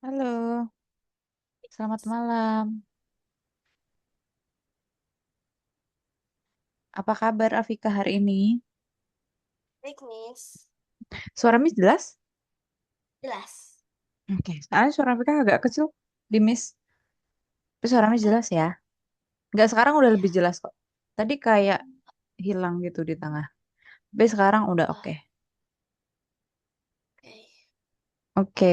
Halo, selamat malam. Apa kabar Afika hari ini? Baik, Miss. Suara Miss jelas? Jelas. Oke, soalnya suara Afika agak kecil di Miss. Tapi suara Miss jelas ya. Oke. Nggak, sekarang udah Iya. lebih jelas kok. Tadi kayak hilang gitu di tengah. Tapi sekarang udah oke. Ah, oke.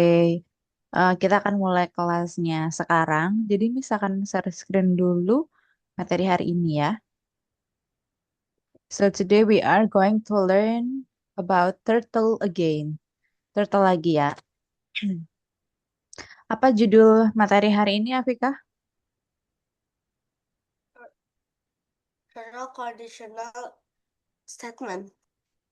Oke, kita akan mulai kelasnya sekarang. Jadi Miss akan share screen dulu materi hari ini ya. So today we are going to learn about turtle again. Turtle lagi ya. Apa judul materi hari ini, Afika? General conditional statement.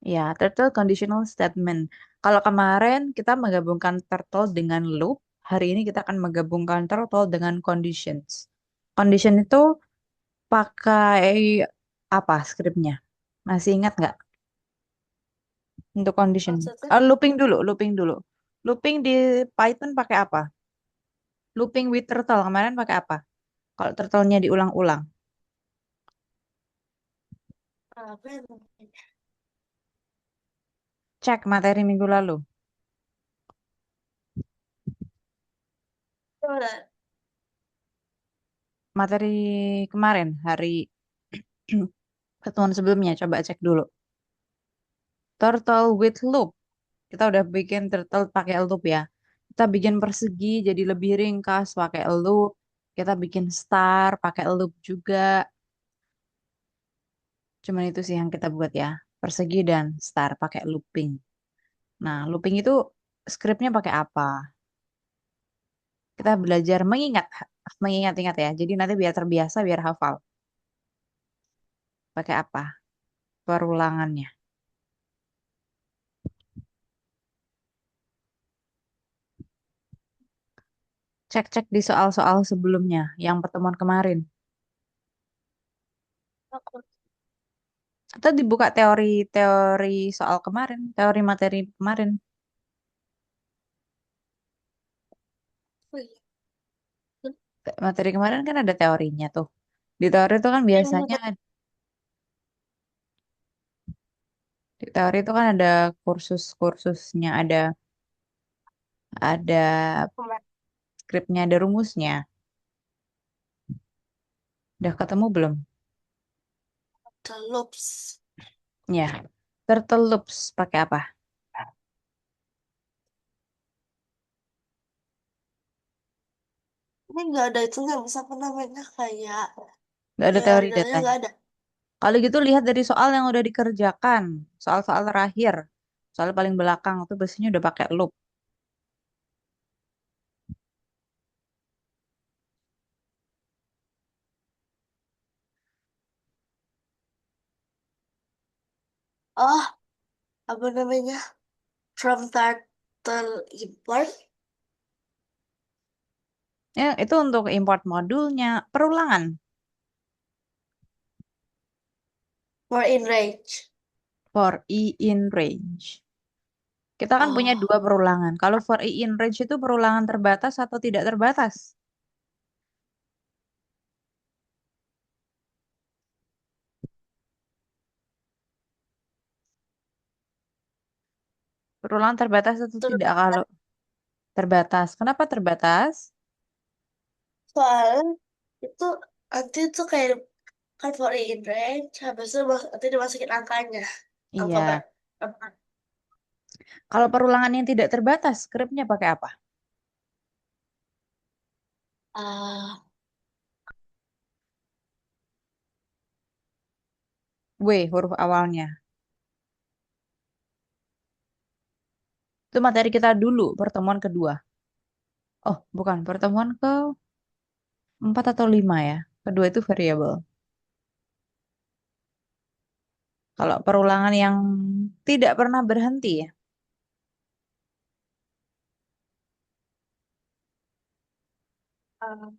Ya, turtle conditional statement. Kalau kemarin kita menggabungkan turtle dengan loop, hari ini kita akan menggabungkan turtle dengan conditions. Condition itu pakai apa skripnya? Masih ingat nggak untuk condition? Maksudnya, Looping dulu, looping dulu. Looping di Python pakai apa? Looping with turtle kemarin pakai apa? Kalau turtle-nya diulang-ulang. apa yang mungkin? Cek materi minggu lalu. Betul. Materi kemarin, hari pertemuan sebelumnya, coba cek dulu. Turtle with loop. Kita udah bikin turtle pakai loop ya. Kita bikin persegi jadi lebih ringkas pakai loop. Kita bikin star pakai loop juga. Cuman itu sih yang kita buat ya. Persegi dan star pakai looping. Nah, looping itu skripnya pakai apa? Kita belajar mengingat-ingat ya. Jadi nanti biar terbiasa, biar hafal. Pakai apa? Perulangannya. Cek-cek di soal-soal sebelumnya, yang pertemuan kemarin. Aku, Atau dibuka teori-teori soal kemarin, teori materi kemarin. oh iya. Materi kemarin kan ada teorinya tuh. Di teori itu kan Yang biasanya, materi di teori itu kan ada kursus-kursusnya, ada kemarin, skripnya, ada rumusnya. Udah ketemu belum? the loops. Ya. Turtle loops pakai apa? Ini nggak ada itu nggak bisa apa namanya kayak Nggak ada teori teorinya datanya. nggak ada. Kalau gitu lihat dari soal yang udah dikerjakan, soal-soal terakhir, soal paling belakang itu biasanya udah pakai loop. Oh, apa namanya? From turtle import Ya, itu untuk import modulnya, perulangan for in range. for i in range. Kita kan punya Oh, dua perulangan. Kalau for i in range itu perulangan terbatas atau tidak terbatas? Perulangan terbatas atau tidak terbatas. kalau terbatas? Kenapa terbatas? Soalnya itu nanti tuh kayak kan for in range, habis itu nanti dimasukin angkanya. Angka ber. Iya. Kalau perulangan yang tidak terbatas, skripnya pakai apa? Ah, W, huruf awalnya. Itu materi kita dulu, pertemuan kedua. Oh, bukan, pertemuan ke 4 atau 5 ya. Kedua itu variabel. Kalau perulangan yang tidak pernah berhenti ya. ah,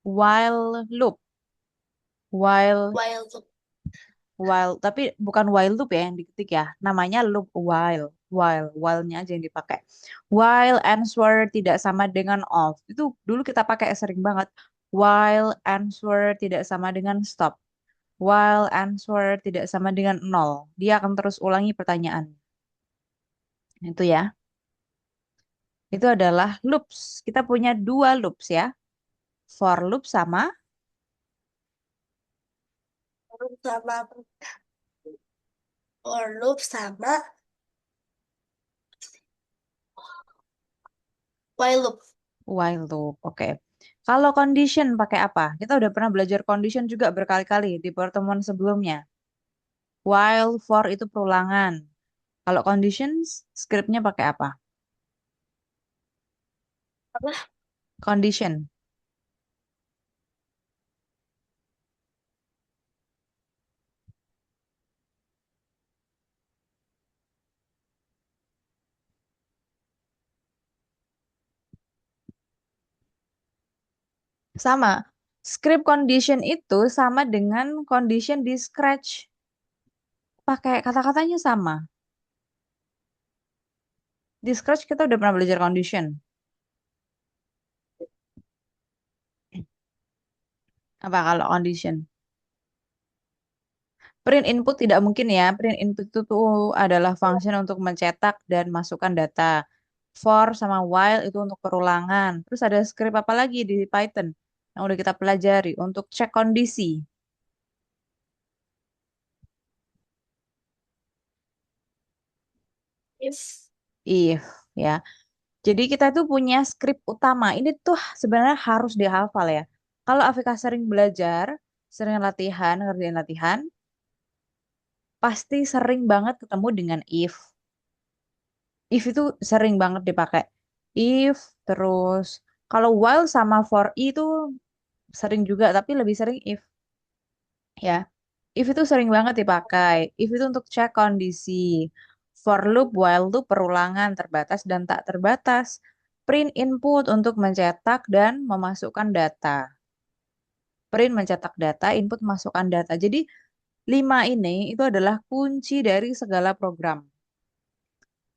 While loop. While while tuh While, tapi bukan while loop ya yang diketik ya. Namanya loop while. while-nya aja yang dipakai. While answer tidak sama dengan off. Itu dulu kita pakai sering banget. While answer tidak sama dengan stop. While answer tidak sama dengan nol. Dia akan terus ulangi pertanyaan. Itu ya. Itu adalah loops. Kita punya dua loops ya. For loop sama Sama or loop sama while loop. while loop. Oke. Kalau condition pakai apa? Kita udah pernah belajar condition juga berkali-kali di pertemuan sebelumnya. While for itu perulangan. Kalau conditions, scriptnya pakai apa? Apa? Condition. Sama. Script condition itu sama dengan condition di Scratch. Pakai kata-katanya sama. Di Scratch kita udah pernah belajar condition. Apa kalau condition? Print input tidak mungkin ya. Print input itu tuh adalah function untuk mencetak dan masukkan data. For sama while itu untuk perulangan. Terus ada script apa lagi di Python yang udah kita pelajari untuk cek kondisi. If If ya. Jadi kita tuh punya script utama. Ini tuh sebenarnya harus dihafal ya. Kalau Afika sering belajar, sering latihan, ngerjain latihan, pasti sering banget ketemu dengan if. If itu sering banget dipakai. If terus kalau while sama for itu sering juga, tapi lebih sering if ya. If itu sering banget dipakai. If itu untuk cek kondisi. For loop, while loop perulangan terbatas dan tak terbatas. Print input untuk mencetak dan memasukkan data. Print mencetak data, input masukkan data. Jadi lima ini itu adalah kunci dari segala program.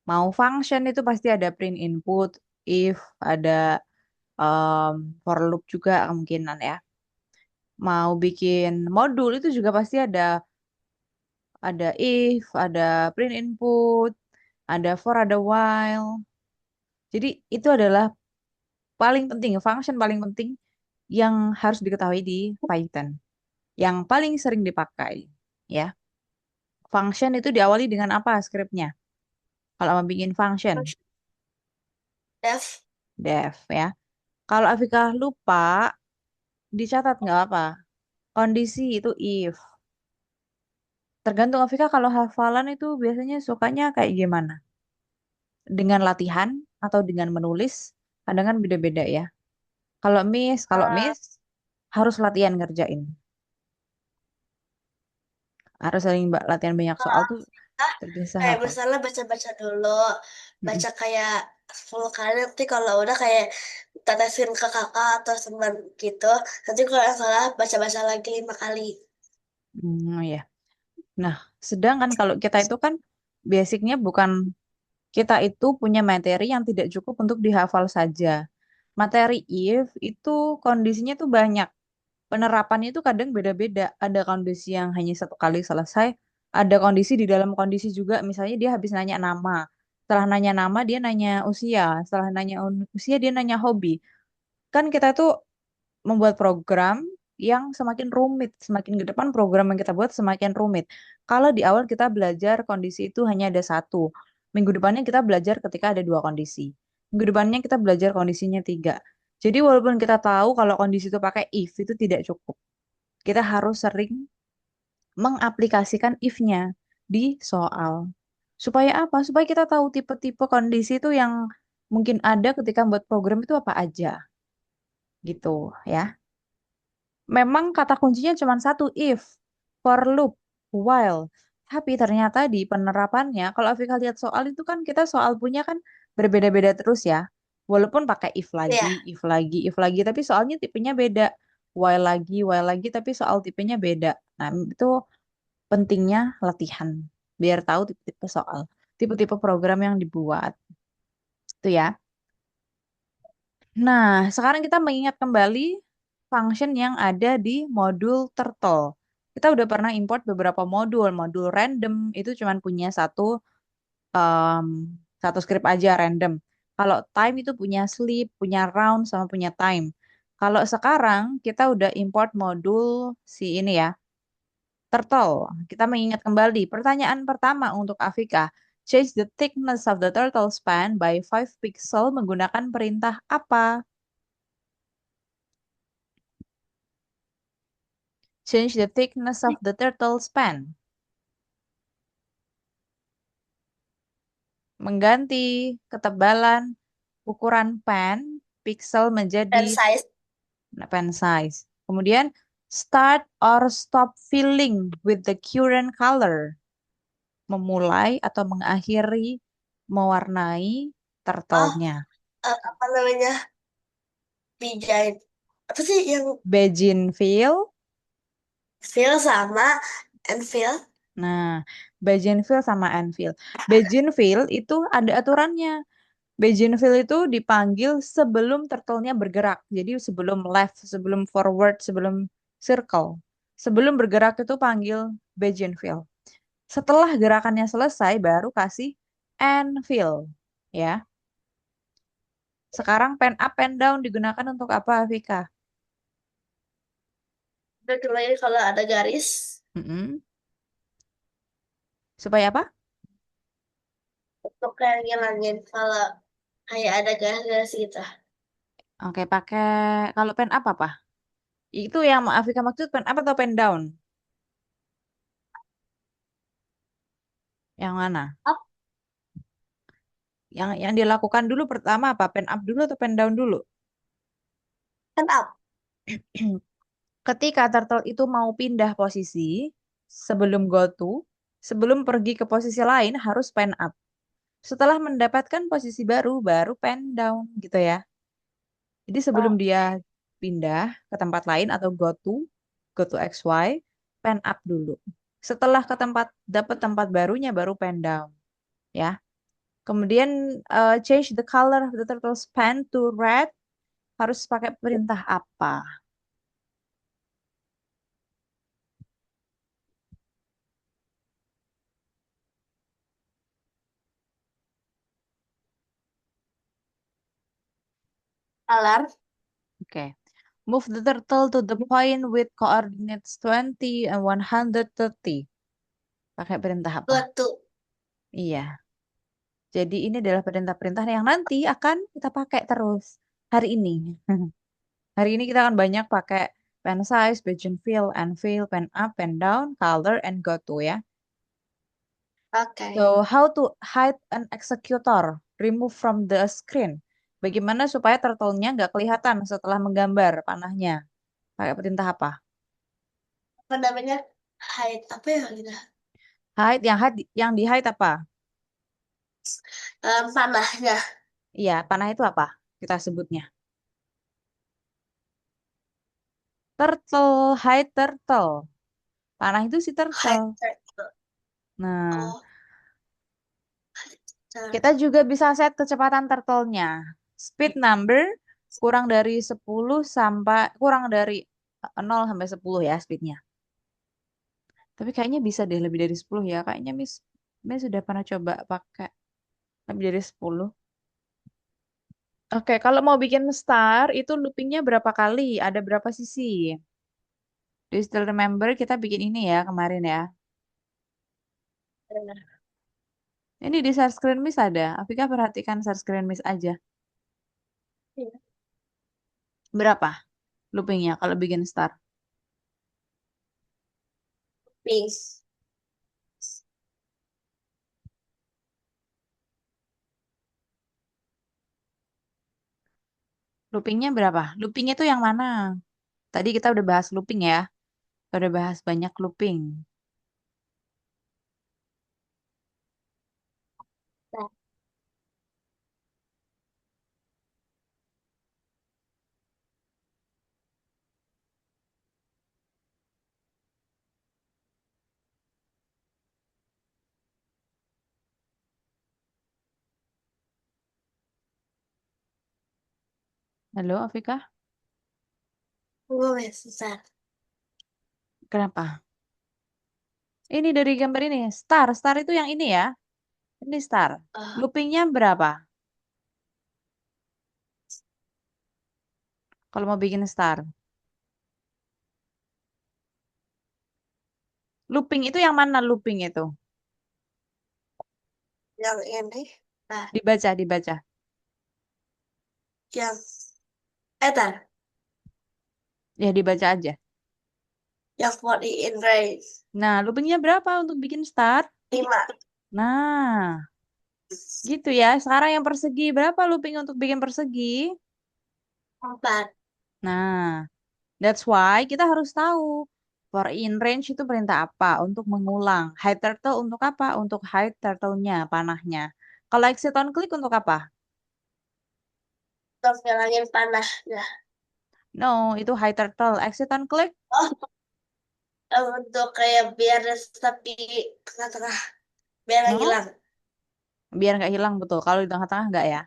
Mau function itu pasti ada print input, if, ada for loop juga kemungkinan ya. Mau bikin modul itu juga pasti ada if, ada print input, ada for, ada while. Jadi itu adalah paling penting, function paling penting yang harus diketahui di Python. Yang paling sering dipakai, ya. Function itu diawali dengan apa skripnya? Kalau mau bikin function, def def ya. Kalau Afika lupa, dicatat nggak apa. Kondisi itu if. Tergantung Afika kalau hafalan itu biasanya sukanya kayak gimana? Dengan latihan atau dengan menulis? Kadang kan beda-beda ya. Kalau Miss harus latihan ngerjain. Harus sering latihan banyak soal tuh ah, terbiasa kayak hafal. misalnya baca-baca dulu, Mm-mm. baca kayak 10 kali, nanti kalau udah kayak tetesin ke kakak atau teman gitu, nanti kalau yang salah baca-baca lagi 5 kali. Ya. Nah, sedangkan kalau kita itu kan basicnya bukan kita itu punya materi yang tidak cukup untuk dihafal saja. Materi if itu kondisinya tuh banyak. Penerapannya itu kadang beda-beda. Ada kondisi yang hanya satu kali selesai, ada kondisi di dalam kondisi juga. Misalnya dia habis nanya nama. Setelah nanya nama, dia nanya usia. Setelah nanya usia, dia nanya hobi. Kan kita tuh membuat program yang semakin rumit. Semakin ke depan program yang kita buat semakin rumit. Kalau di awal kita belajar kondisi itu hanya ada satu. Minggu depannya kita belajar ketika ada dua kondisi. Minggu depannya kita belajar kondisinya tiga. Jadi walaupun kita tahu kalau kondisi itu pakai if itu tidak cukup. Kita harus sering mengaplikasikan if-nya di soal. Supaya apa? Supaya kita tahu tipe-tipe kondisi itu yang mungkin ada ketika buat program itu apa aja. Gitu ya. Memang kata kuncinya cuma satu, if, for loop, while. Tapi ternyata di penerapannya, kalau Afika lihat soal itu kan kita soal punya kan berbeda-beda terus ya. Walaupun pakai if lagi, Iya, if lagi, if lagi, tapi soalnya tipenya beda. While lagi, tapi soal tipenya beda. Nah, itu pentingnya latihan, biar tahu tipe-tipe soal. tipe-tipe program yang dibuat. Itu ya. Nah, sekarang kita mengingat kembali function yang ada di modul Turtle. Kita udah pernah import beberapa modul. Modul random itu cuma punya em, satu script aja random. Kalau time itu punya sleep, punya round, sama punya time. Kalau sekarang kita udah import modul si ini ya, Turtle. Kita mengingat kembali. Pertanyaan pertama untuk Afika. Change the thickness of the turtle span by 5 pixel menggunakan perintah apa? Change the thickness of the turtle span. Mengganti ketebalan ukuran pen pixel menjadi Dan size. pen size. Kemudian start or stop filling with the current color. Memulai atau mengakhiri mewarnai Oh, turtle-nya. apa namanya? Dijahit. Apa sih yang Begin fill. feel sama and feel? Nah, begin fill sama end fill. Begin fill itu ada aturannya. Begin fill itu dipanggil sebelum turtle-nya bergerak. Jadi sebelum left, sebelum forward, sebelum circle. Sebelum bergerak itu panggil begin fill. Setelah gerakannya selesai baru kasih end fill. Ya. Sekarang pen up, pen down digunakan untuk apa, Vika? Udah kemarin kalau ada garis Mm-mm. Supaya apa? untuk kayak ngilangin kalau kayak ada garis-garis gitu. Oke, pakai kalau pen up apa? Itu yang Vika maksud pen up atau pen down? Yang mana? Up Yang dilakukan dulu pertama apa? Pen up dulu atau pen down dulu? and up. Ketika turtle itu mau pindah posisi sebelum go to, sebelum pergi ke posisi lain harus pen up. Setelah mendapatkan posisi baru, baru pen down gitu ya. Jadi sebelum Oh, dia pindah ke tempat lain atau go to XY, pen up dulu. Setelah ke tempat dapat tempat barunya baru pen down, ya. Kemudian change the color of the turtle's pen to red harus pakai perintah apa? alarm. Oke. Move the turtle to the point with coordinates 20 and 130. Pakai perintah apa? Go to. Iya. Jadi ini adalah perintah-perintah yang nanti akan kita pakai terus hari ini. Hari ini kita akan banyak pakai pen size, begin fill, pen up, pen down, color, and go to ya. Oke. So, how to hide an executor? Remove from the screen. Bagaimana supaya turtle-nya nggak kelihatan setelah menggambar panahnya? Pakai perintah apa? Apa namanya? Hide. Apa ya gitu? Hide, yang di hide apa? Panahnya. Iya, panah itu apa? Kita sebutnya. Turtle, hide turtle. Panah itu si turtle. Hide turtle. Nah, Oh, kita turtle. juga bisa set kecepatan turtle-nya. Speed number kurang dari 0 sampai 10 ya speednya. Tapi kayaknya bisa deh lebih dari 10 ya. Kayaknya Miss sudah pernah coba pakai lebih dari 10. Oke, kalau mau bikin star itu loopingnya berapa kali? Ada berapa sisi? Do you still remember kita bikin ini ya kemarin ya? Ini di share screen Miss ada. Afika perhatikan share screen Miss aja. Berapa loopingnya kalau bikin star? Peace. Loopingnya berapa? Looping itu yang mana? Tadi kita udah bahas looping ya. Kita udah bahas banyak looping. Halo, Afika? Gue susah. Kenapa? Ini dari gambar ini, star. Star itu yang ini ya. Ini star. Oh, Loopingnya berapa? Kalau mau bikin star. Looping itu yang mana looping itu? yang ini. Nah, Dibaca, dibaca. yang Ethan, Ya, dibaca aja. yang 40 in range. Nah, loopingnya berapa untuk bikin star? 5. Nah, gitu ya. Sekarang yang persegi berapa looping untuk bikin persegi? 4. Nah, that's why kita harus tahu for in range itu perintah apa untuk mengulang. Hide turtle untuk apa? Untuk hide turtle-nya, panahnya. Kalau exit on click untuk apa? Terus ngilangin panah. Ya. No, itu hide turtle. Exit on click Oh, untuk kayak biar tapi tengah-tengah. Biar nggak no, hilang. biar nggak hilang betul. Kalau di tengah-tengah nggak ya.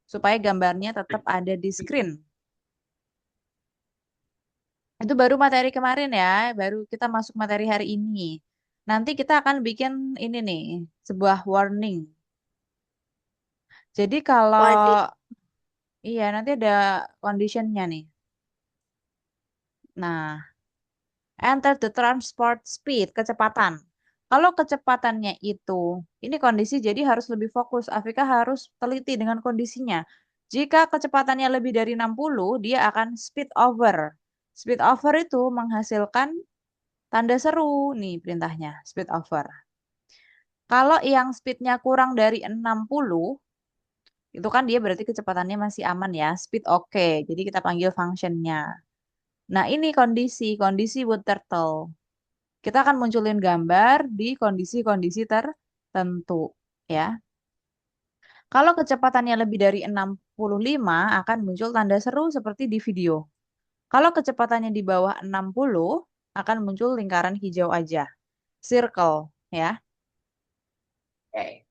Supaya gambarnya tetap ada di screen. Itu baru materi kemarin ya, baru kita masuk materi hari ini. Nanti kita akan bikin ini nih, sebuah warning. Jadi kalau Wah, ini iya nanti ada conditionnya nih. Nah, enter the transport speed, kecepatan. Kalau kecepatannya itu, ini kondisi jadi harus lebih fokus. Afrika harus teliti dengan kondisinya. Jika kecepatannya lebih dari 60, dia akan speed over. Speed over itu menghasilkan tanda seru nih perintahnya, speed over. Kalau yang speednya kurang dari 60, itu kan dia berarti kecepatannya masih aman ya, speed oke. Jadi kita panggil functionnya. Nah ini kondisi wood turtle. Kita akan munculin gambar di kondisi-kondisi tertentu ya. Kalau kecepatannya lebih dari 65 akan muncul tanda seru seperti di video. Kalau kecepatannya di bawah 60 akan muncul lingkaran hijau aja. Circle ya. oke.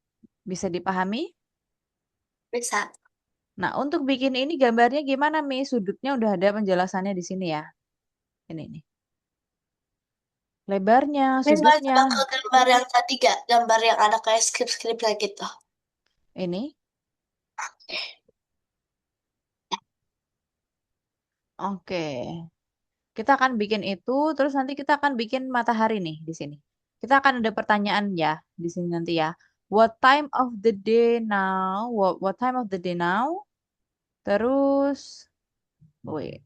Bisa dipahami? Bisa. Nah, untuk bikin ini gambarnya gimana, Mi? Sudutnya udah ada penjelasannya di sini ya. Ini nih. Lebarnya, Ini nggak sudutnya. coba ke gambar yang tadi gak? Gambar yang ada kayak skrip-skripnya gitu. Ini. Oke. Kita akan bikin itu, terus nanti kita akan bikin matahari nih di sini. Kita akan ada pertanyaan ya di sini nanti ya. What time of the day now? What time of the day now? Terus, wait,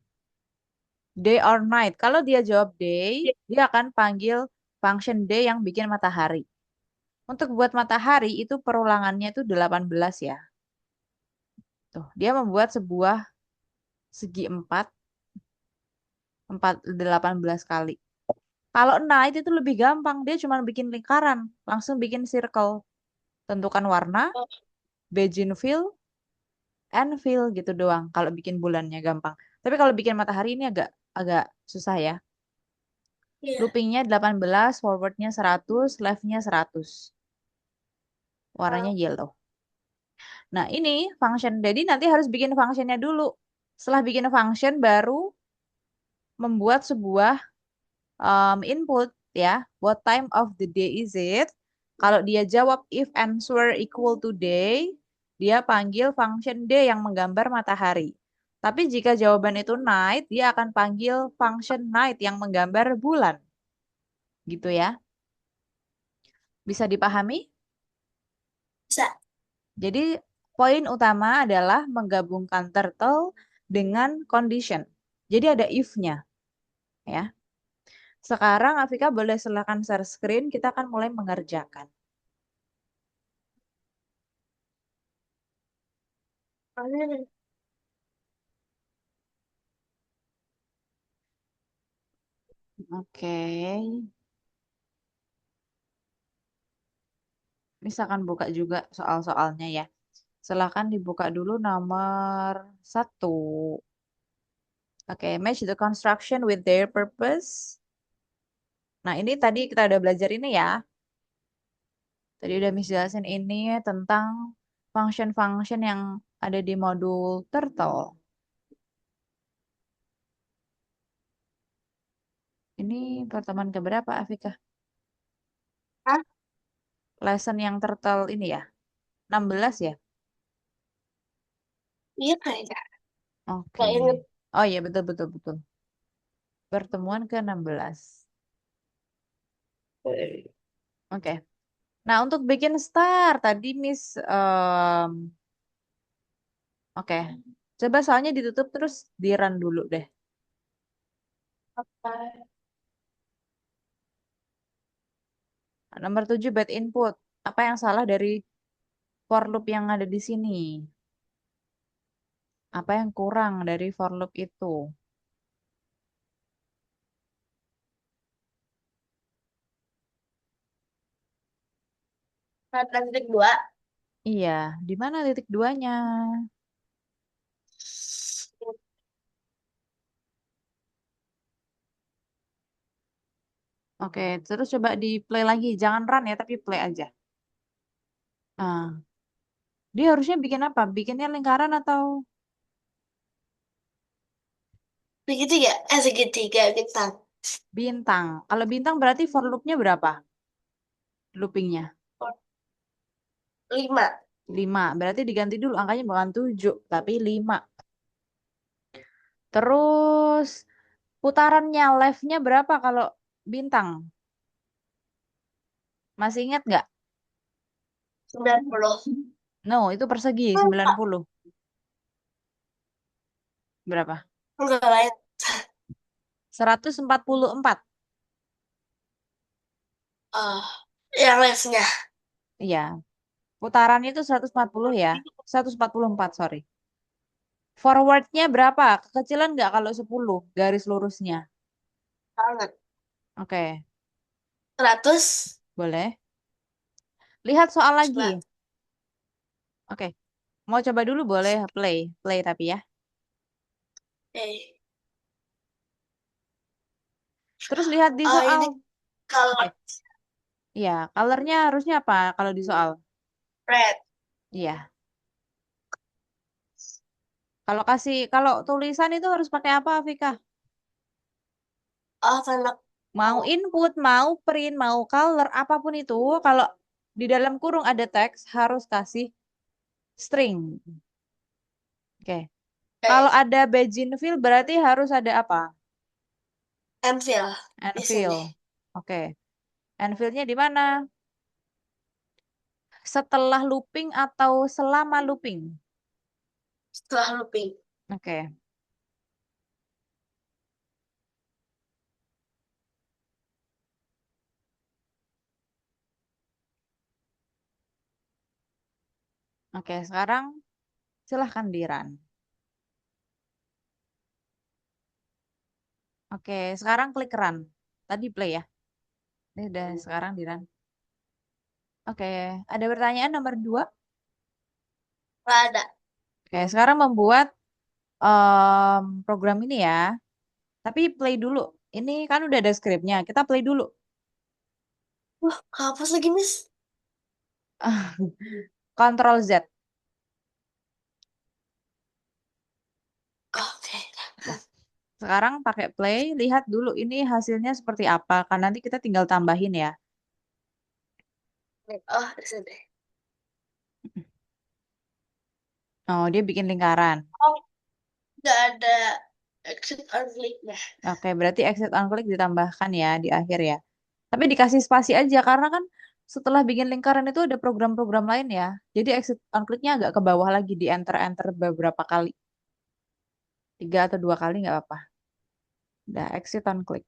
day or night. Kalau dia jawab day, dia akan panggil function day yang bikin matahari. Untuk buat matahari itu perulangannya itu 18 ya. Tuh, dia membuat sebuah segi 4, 18 kali. Kalau night itu lebih gampang, dia cuma bikin lingkaran, langsung bikin circle. Tentukan warna, Oh, begin fill, end fill gitu doang. Kalau bikin bulannya gampang. Tapi kalau bikin matahari ini agak agak susah ya. iya. Loopingnya 18, forwardnya 100, leftnya 100. Warnanya Oh, yellow. Nah ini function, jadi nanti harus bikin functionnya dulu. Setelah bikin function baru membuat sebuah input ya. What time of the day is it? Kalau dia jawab if answer equal to day, dia panggil function day yang menggambar matahari. Tapi jika jawaban itu night, dia akan panggil function night yang menggambar bulan. Gitu ya. Bisa dipahami? bisa. Jadi poin utama adalah menggabungkan turtle dengan condition. Jadi ada if-nya ya. Sekarang Afika boleh silakan share screen, kita akan mulai mengerjakan. Hmm. Oke. Misalkan buka juga soal-soalnya ya. Silahkan dibuka dulu nomor 1. Oke, match the construction with their purpose. Nah, ini tadi kita udah belajar ini ya. Tadi udah Miss jelasin ini tentang function-function yang ada di modul turtle. Ini pertemuan keberapa, Afika? Hah? Lesson yang turtle ini ya? 16 ya? Iya kayaknya. Oke. Gak inget. Oh iya, betul, betul, betul. Pertemuan ke-16. Oke. Nah, untuk bikin star tadi Miss oke. Coba soalnya ditutup terus di run dulu deh. Apa? Nomor 7 bad input. Apa yang salah dari for loop yang ada di sini? Apa yang kurang dari for loop itu? Perhatian titik dua. Iya, di mana titik duanya? Oke, terus coba di play lagi. Jangan run ya, tapi play aja. Nah, dia harusnya bikin apa? Bikinnya lingkaran atau Segitiga. Segitiga bintang. bintang? Kalau bintang berarti for loopnya berapa? Loopingnya? 5. 5. Berarti diganti dulu angkanya bukan 7, tapi 5. Terus putarannya live-nya berapa kalau bintang? Masih ingat nggak? 90. No, itu persegi 90. Berapa? Enggak lain. 144. Oh, yang lesnya. Iya, putarannya itu 140 ya. 144, sorry. Forwardnya berapa? Kekecilan nggak kalau 10 garis lurusnya? Banget. Oke, 100. boleh. Lihat soal lagi. Coba. Oke, mau coba dulu boleh play. Play tapi ya. Eh. Terus lihat di Oh, soal. ini kalau Oke, iya. Colornya harusnya apa kalau di soal? red. Iya. Kalau tulisan itu harus pakai apa, Vika? Oh, karena Mau input, mau print, mau color, apapun itu, kalau di dalam kurung ada teks harus kasih string. Oke. Kalau eh, ada Beijing fill berarti harus ada apa? Enfield di Anvil. sini. Oke. Anvilnya di mana? Setelah looping atau selama looping? Setelah looping. Oke. Oke, sekarang silahkan di run. Oke, sekarang klik run. Tadi play ya. Ini udah sekarang di run. Oke, ada pertanyaan nomor 2. Nggak ada. Oke, sekarang membuat program ini ya. Tapi play dulu. Ini kan udah ada skripnya. Kita play dulu. Wah, hapus lagi, Miss. Ctrl Z. Oke. Nah, sekarang pakai play. Lihat dulu ini hasilnya seperti apa. Kan nanti kita tinggal tambahin ya. Oh, di sini. Oh, dia bikin lingkaran. Oh, nggak ada exit on click-nya. Oke, berarti exit on click ditambahkan ya di akhir ya. Tapi dikasih spasi aja karena kan setelah bikin lingkaran itu ada program-program lain ya. Jadi exit on click-nya agak ke bawah lagi di enter-enter beberapa kali. 3 atau 2 kali nggak apa-apa. Udah exit on click.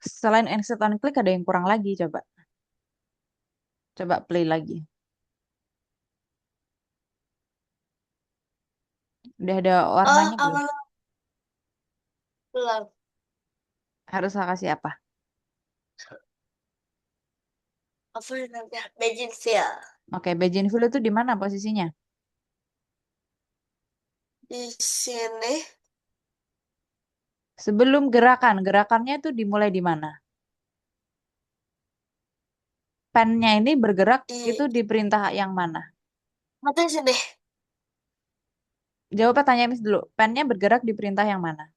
Selain exit on click ada yang kurang lagi coba. Coba play lagi. Udah ada Oh, warnanya belum? apa belum? Harus saya kasih apa? Apa namanya? Beijingfield. Oke, Beijingfield itu di mana posisinya? Di sini. Sebelum gerakan. Gerakannya itu dimulai di mana? Pennya ini bergerak itu Di di perintah yang mana? Apa di sini? Jawab pertanyaan Miss dulu. Pennya bergerak di perintah yang mana?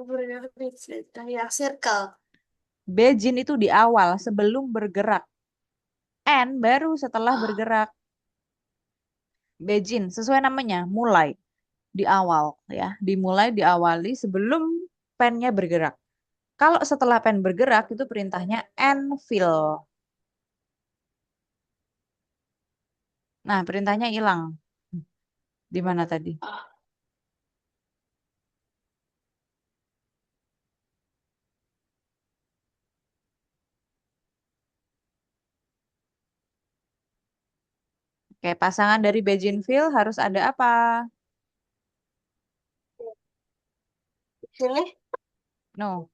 Bergerak di cerita yang circle. Beijing itu di awal sebelum bergerak. N baru setelah Oh, bergerak. Beijing sesuai namanya, mulai di awal ya. Dimulai diawali sebelum pennya bergerak. Kalau setelah pen bergerak itu perintahnya Enfill. Nah, perintahnya hilang. Di mana tadi? oh. Oke, pasangan dari Beijingville harus ada apa? Di sini No.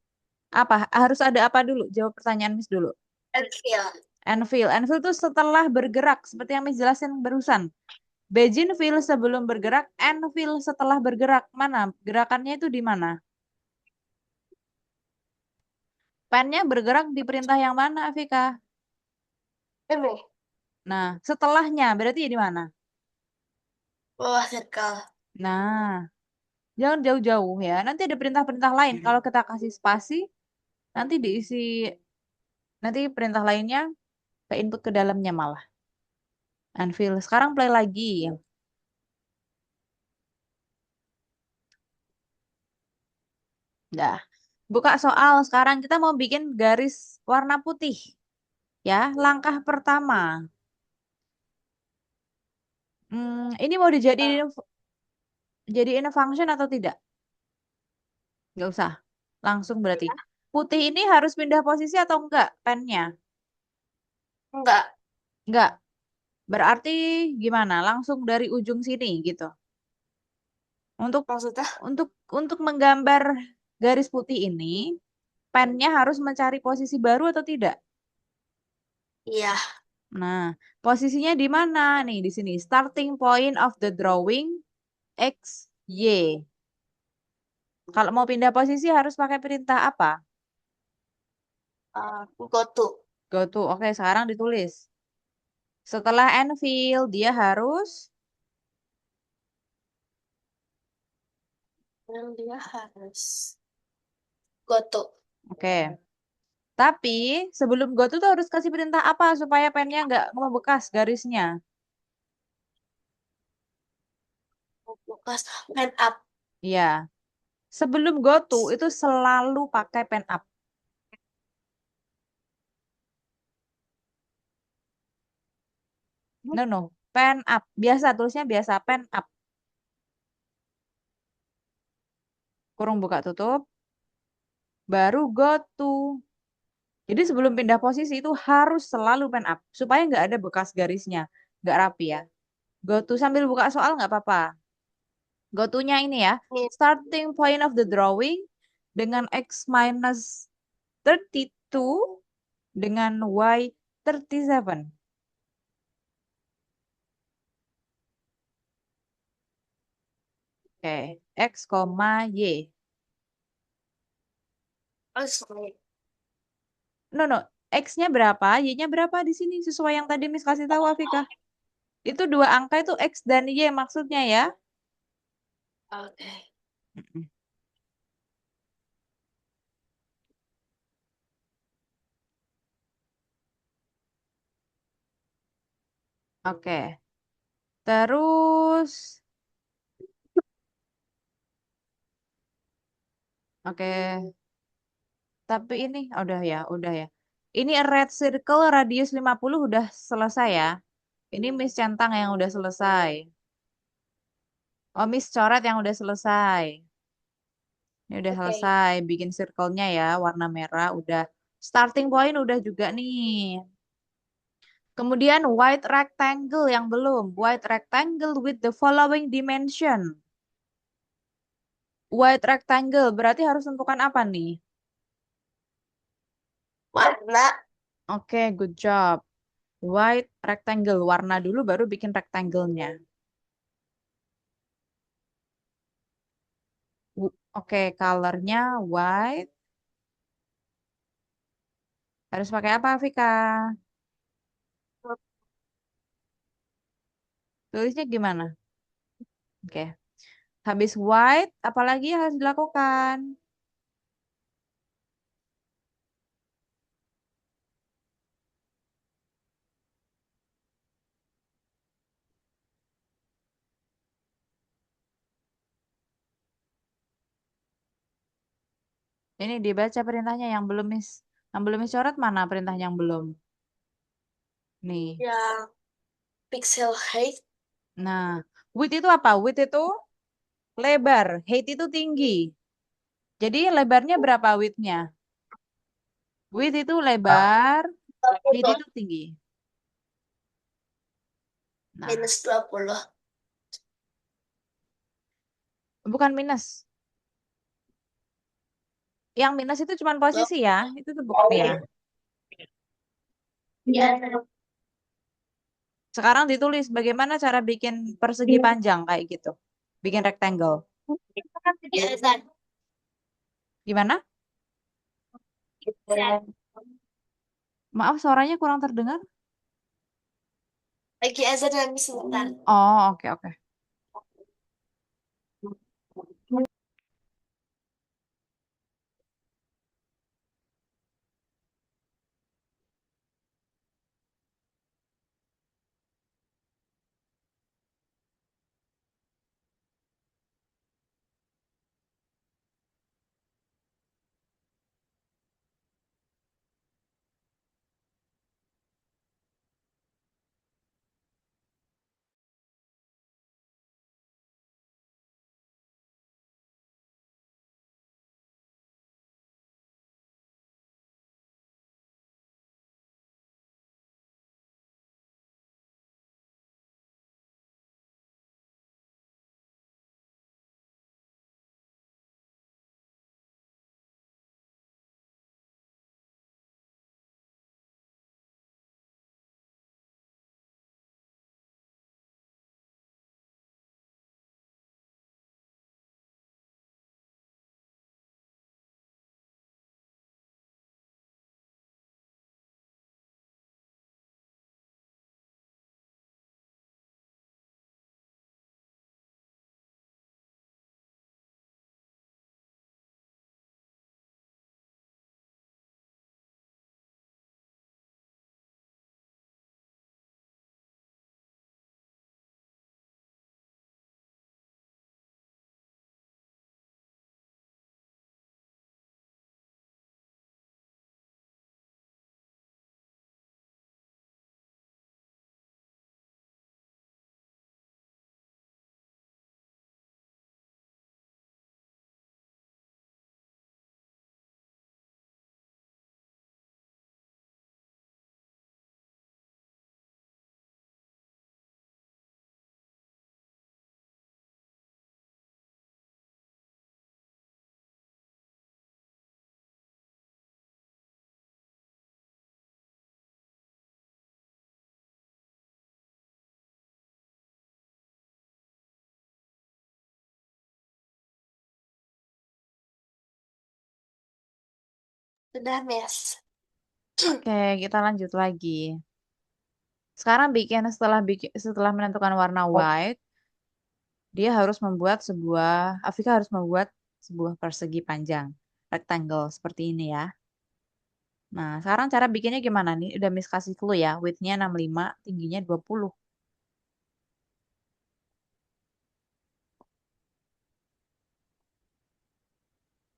Apa? Harus ada apa dulu? Jawab pertanyaan Miss dulu. Enfield. Enfield. Enfield itu setelah bergerak, seperti yang Miss jelasin barusan. Beijingville sebelum bergerak, Enfield setelah bergerak. Mana? Gerakannya itu di mana? Pennya bergerak di perintah yang mana, Afika? Ini Nah, setelahnya berarti di mana? bawah circle. Nah, jangan jauh-jauh ya. Nanti ada perintah-perintah lain. Kalau kita kasih spasi, nanti diisi, nanti perintah lainnya ke input ke dalamnya malah. Anvil. Sekarang play lagi. Dah. Buka soal. Sekarang kita mau bikin garis warna putih. Ya, langkah pertama. Ini mau Ah, jadiin function atau tidak? Nggak usah. Langsung berarti. ya. Putih ini harus pindah posisi atau enggak pennya? Enggak. Enggak. Berarti gimana? Langsung dari ujung sini gitu. Untuk Maksudnya? untuk menggambar garis putih ini, pennya harus mencari posisi baru atau tidak? Iya. Nah, posisinya di mana nih? Di sini. Starting point of the drawing X, Y. Kalau mau pindah posisi harus pakai perintah apa? Go to. Go to. Oke, sekarang ditulis. Setelah Enfield, dia harus. Dan dia harus go to. Oke. Tapi sebelum go to tuh harus kasih perintah apa supaya pennya nggak membekas garisnya? Bukas pen up. Iya. Sebelum go to itu selalu pakai pen up. No, no. Pen up. Biasa, tulisnya biasa. Pen up. Kurung buka tutup. Baru go to. Jadi sebelum pindah posisi itu harus selalu pen up. Supaya nggak ada bekas garisnya. Nggak rapi ya. Go to sambil buka soal nggak apa-apa. Go to-nya ini ya. Ini Starting point of the drawing dengan X minus 32 dengan Y 37. Oke. X, Y. harus ini. No, no. X-nya berapa? Y-nya berapa di sini? Sesuai yang tadi Miss kasih tahu, Afika. Itu dua angka itu X dan Y maksudnya ya. Oke. Mm-mm. Oke. Terus, oke. Tapi ini udah ya, udah ya. Ini red circle radius 50 udah selesai ya. Ini Miss centang yang udah selesai. Oh, Miss coret yang udah selesai. Ini udah Oke. selesai. Bikin circle-nya ya, warna merah. Udah. Starting point udah juga nih. Kemudian white rectangle yang belum. White rectangle with the following dimension. White rectangle berarti harus tentukan apa nih? Warna. Oke, good job. White rectangle. Warna dulu baru bikin rectangle-nya. Oke, colornya white. Harus pakai apa, Vika? Tulisnya gimana? Oke. Habis white, apalagi yang harus dilakukan? Ini dibaca perintahnya yang belum Miss coret mana perintah yang belum? Nih. Yang pixel height Nah, width itu apa? Width itu lebar, height itu tinggi. Jadi lebarnya berapa widthnya? Width itu lebar, height 20 itu tinggi. Nah, minus 20. bukan minus. Yang minus itu cuma Loh, posisi ya. Itu tuh bukan ya. ya. Sekarang ditulis bagaimana cara bikin persegi panjang kayak gitu. Bikin rectangle. Biasa. Gimana? Maaf, suaranya kurang terdengar. Lagi azan habis sebentar. Oh, oke, oke. Sudah, Mes. Oke, kita lanjut lagi. Sekarang setelah menentukan warna white, dia harus membuat Afika harus membuat sebuah persegi panjang, rectangle seperti ini ya. Nah, sekarang cara bikinnya gimana nih? Udah Miss kasih clue ya, width-nya 65, tingginya 20.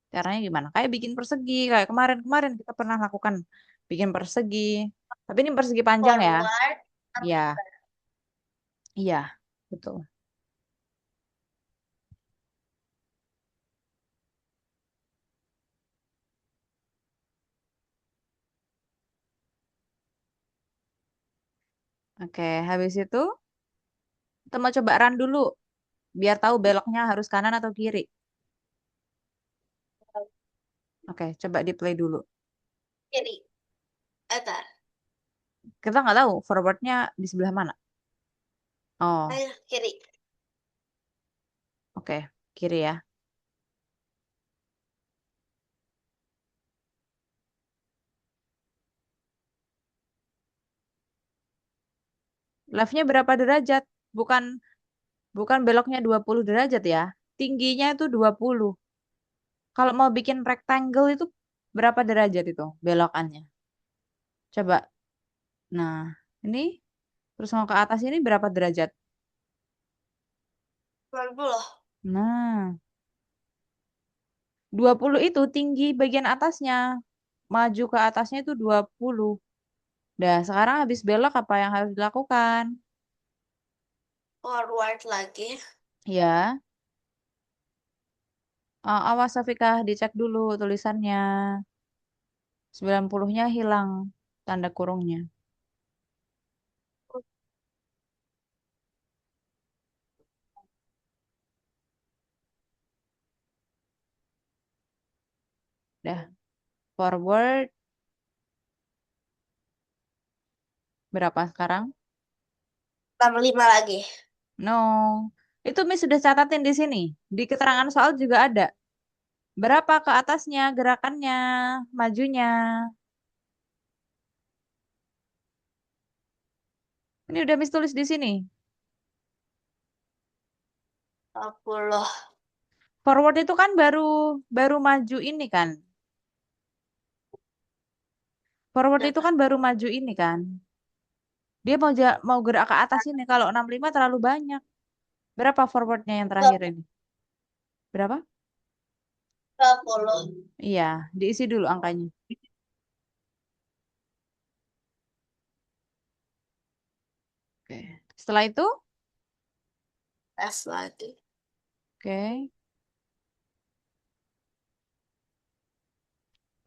Caranya gimana? Kayak bikin persegi, kayak kemarin-kemarin kita pernah lakukan bikin persegi. Tapi ini persegi panjang ya. Forward. Iya, iya, betul. Oke, habis itu kita mau coba run dulu, biar tahu beloknya harus kanan atau kiri. Oke, coba di play dulu. Kiri. Atar. Kita nggak tahu forwardnya di sebelah mana. Oh, Ayo, kiri. oke, kiri ya. Left-nya berapa derajat? bukan bukan beloknya 20 derajat ya. Tingginya itu 20. Kalau mau bikin rectangle itu berapa derajat itu belokannya? Coba. Nah, ini terus mau ke atas ini berapa derajat? 90. Nah, 20 itu tinggi bagian atasnya. Maju ke atasnya itu 20. Dah, sekarang habis belok apa yang harus dilakukan? Forward lagi. Ya, awas Safika, dicek dulu tulisannya. 90-nya hilang tanda kurungnya. Dah, forward berapa sekarang? 65 lagi. No. Itu Miss sudah catatin di sini. Di keterangan soal juga ada. Berapa ke atasnya gerakannya, majunya. Ini udah Miss tulis di sini. 40. Forward itu kan baru baru maju ini kan. Forward itu Berapa? kan baru maju ini kan. Dia mau gerak ke atas ini. Kalau 65 terlalu banyak. Berapa forwardnya yang terakhir ini? Berapa? 20. Iya, diisi dulu angkanya. Oke. Setelah itu, S lagi. oke.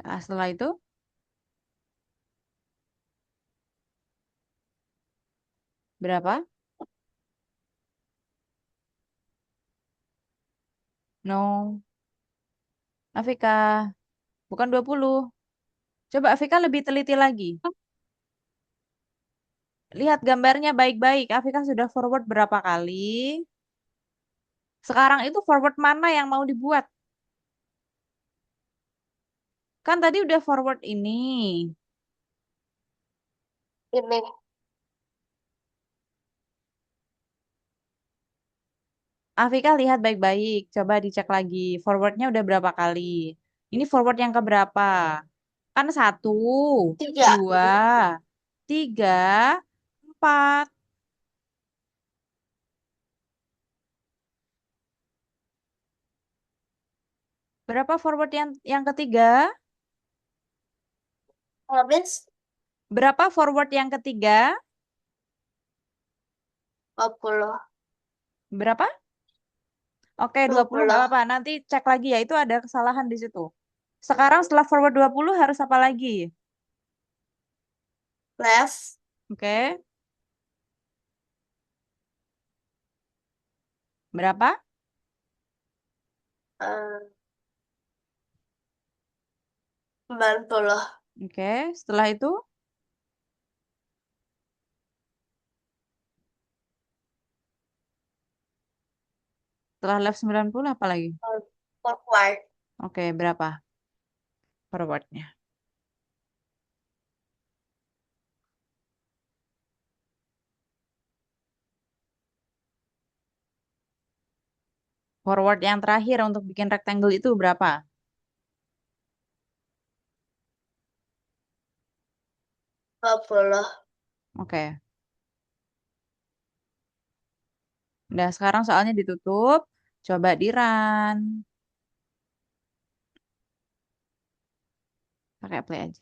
Nah, setelah itu berapa? No. Afika, bukan 20. Coba Afika lebih teliti lagi. Lihat gambarnya baik-baik. Afika sudah forward berapa kali? Sekarang itu forward mana yang mau dibuat? Kan tadi udah forward ini. Ini. Afika lihat baik-baik. Coba dicek lagi. Forwardnya udah berapa kali? Ini forward yang keberapa? Kan satu, 3. dua, tiga, empat. Berapa forward yang ketiga? Habis Berapa forward yang ketiga? 20. Berapa? Oke, 20 nggak 20. apa-apa. Nanti cek lagi ya. Itu ada kesalahan di situ. Sekarang setelah forward 20 harus apa lagi? Left. Oke. Berapa? eh, 90. Oke. Setelah itu, setelah left 90 apa lagi? Forward. Oke, berapa forwardnya? Forward yang terakhir untuk bikin rectangle itu berapa? 20. Oke. Udah, sekarang soalnya ditutup. Coba di run. Pakai play aja.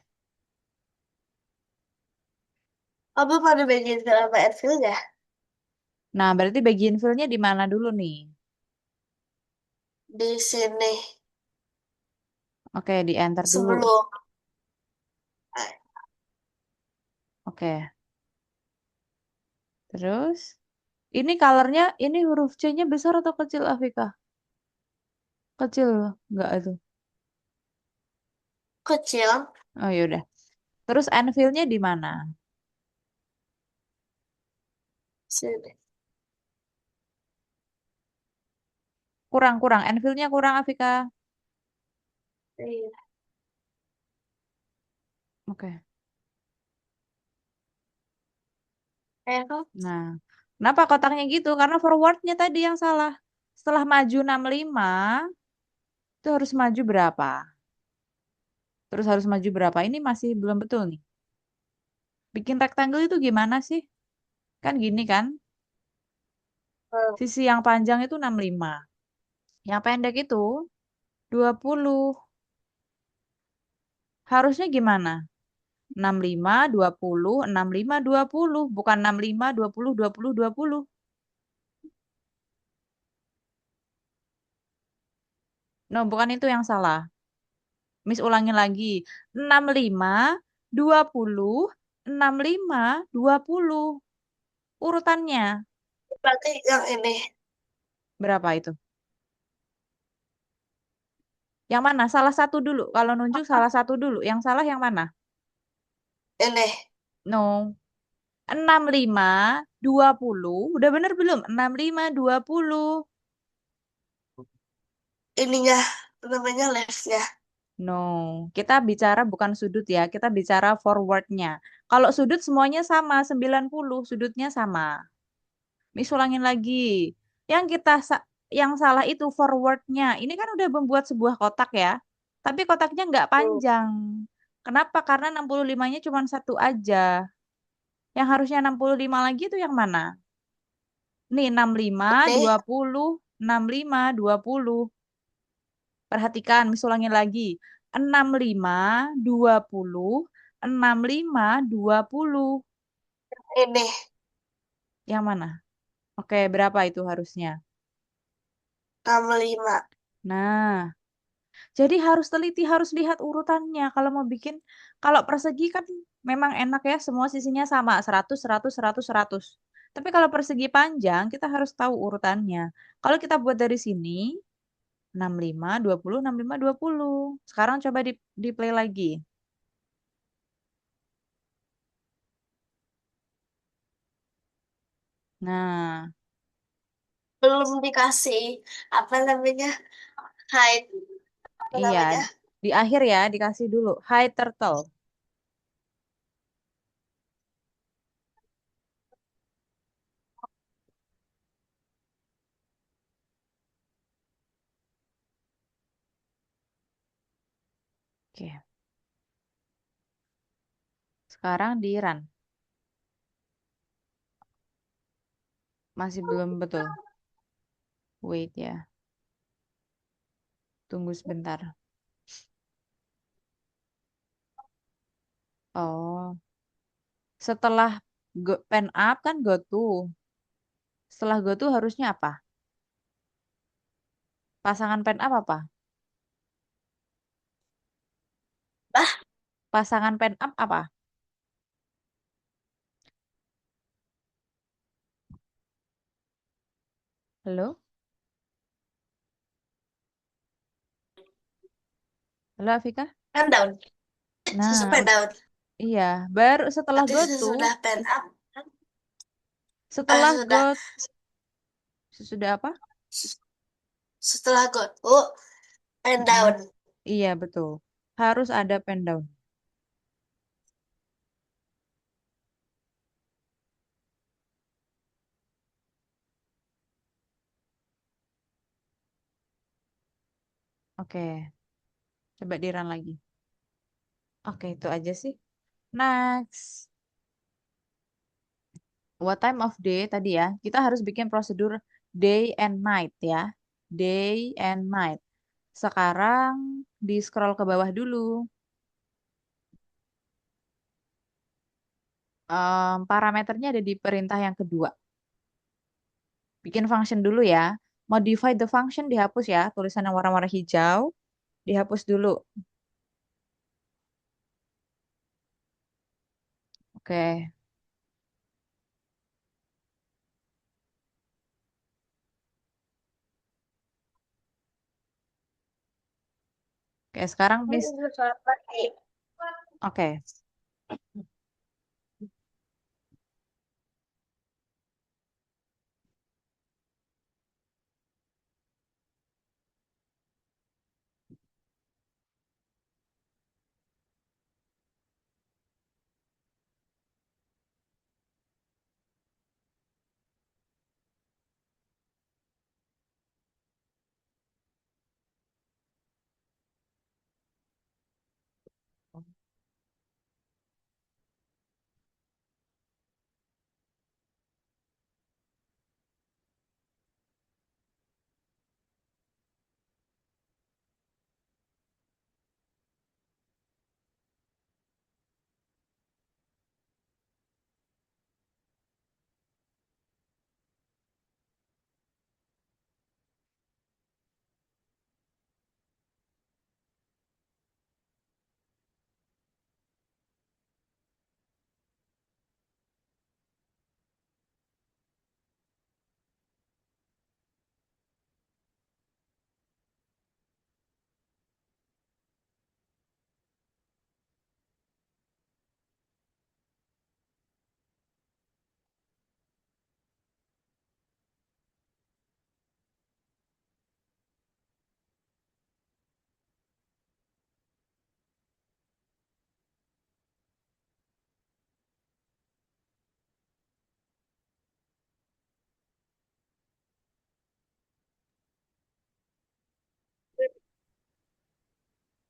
Oh, belum ada bagian film sama Enfield ya? Nah, berarti bagian fill-nya di mana dulu nih? Di sini. Oke, di enter dulu. Sebelum. eh, Oke. Terus, ini colornya, ini huruf C-nya besar atau kecil, Afika? Kecil, nggak itu? Kecil. Oh, yaudah. Terus Anfield-nya di mana? Sini. Kurang. Anfield-nya kurang, Afika. Iya. Oke. Kok? Nah, Kenapa kotaknya gitu? Karena forwardnya tadi yang salah. Setelah maju 65, itu harus maju berapa? Terus harus maju berapa? Ini masih belum betul nih. Bikin rectangle itu gimana sih? Kan gini kan? Hmm, Sisi yang panjang itu 65. Yang pendek itu 20. Harusnya gimana? 65, 20, 65, 20. Bukan 65, 20, 20, 20. No, bukan itu yang salah. Miss ulangi lagi. 65, 20, 65, 20. Urutannya berarti yang ini, berapa itu? Yang mana? Salah satu dulu. Kalau nunjuk salah satu dulu. Yang salah yang mana? ini, No. 65, 20. Udah bener belum? 65, 20. ininya, namanya leftnya. No. Kita bicara bukan sudut ya. Kita bicara forwardnya. Kalau sudut semuanya sama. 90. Sudutnya sama. Miss ulangin lagi. Yang yang salah itu forwardnya. Ini kan udah membuat sebuah kotak ya. Tapi kotaknya nggak Hmm. panjang. Kenapa? Karena 65-nya cuma satu aja. Yang harusnya 65 lagi itu yang mana? Nih 65, Ini 20, 65, 20. Perhatikan, Miss ulangin lagi. 65, 20, 65, 20. ini Yang mana? Oke, berapa itu harusnya? 65. Nah, jadi harus teliti, harus lihat urutannya. Kalau mau bikin, kalau persegi kan memang enak ya, semua sisinya sama, 100, 100, 100, 100. Tapi kalau persegi panjang, kita harus tahu urutannya. Kalau kita buat dari sini, 65, 20, 65, 20. Sekarang coba di play lagi. Nah, Belum dikasih apa namanya, height, apa iya, namanya. di akhir ya, dikasih dulu. Hi turtle. Oke, sekarang di run. Masih belum betul. Wait ya, tunggu sebentar. Oh, setelah pen up kan go to. Setelah go to harusnya apa? Pasangan pen up apa? Bah, Pasangan pen up apa? Halo? Halo Afika? pen down, susu Nah, pen down. iya. Baru setelah Nanti go to, sesudah pen up, setelah sudah, go, sesudah apa? setelah go to pen Mm-mm. down. Iya, betul. Harus ada pen down. Oke, coba di run lagi. Oke, itu aja sih. Next. What time of day tadi ya? Kita harus bikin prosedur day and night ya. Day and night. Sekarang di scroll ke bawah dulu. Parameternya ada di perintah yang kedua. Bikin function dulu ya. Modify the function dihapus ya. Tulisan yang warna-warna hijau dihapus dulu. Oke. Oke, sekarang Ini Miss. udah selamat pagi. Oke.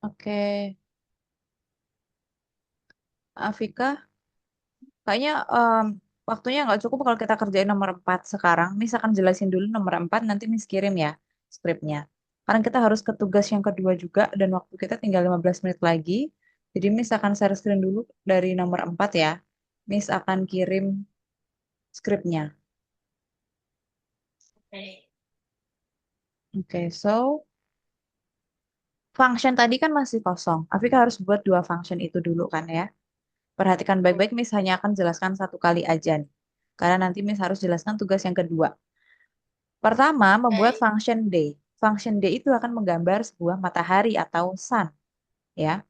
Oke, Afika, kayaknya waktunya nggak cukup kalau kita kerjain nomor 4 sekarang. Miss akan jelasin dulu nomor 4, nanti Miss kirim ya skripnya. Karena kita harus ke tugas yang kedua juga, dan waktu kita tinggal 15 menit lagi. Jadi Miss akan share screen dulu dari nomor 4 ya. Miss akan kirim skripnya. Oke. Oke, so function tadi kan masih kosong. Afika harus buat dua function itu dulu kan ya. Perhatikan baik-baik, Miss hanya akan jelaskan satu kali aja nih. Karena nanti Miss harus jelaskan tugas yang kedua. Pertama, membuat Oke. function day. Function day itu akan menggambar sebuah matahari atau sun, ya.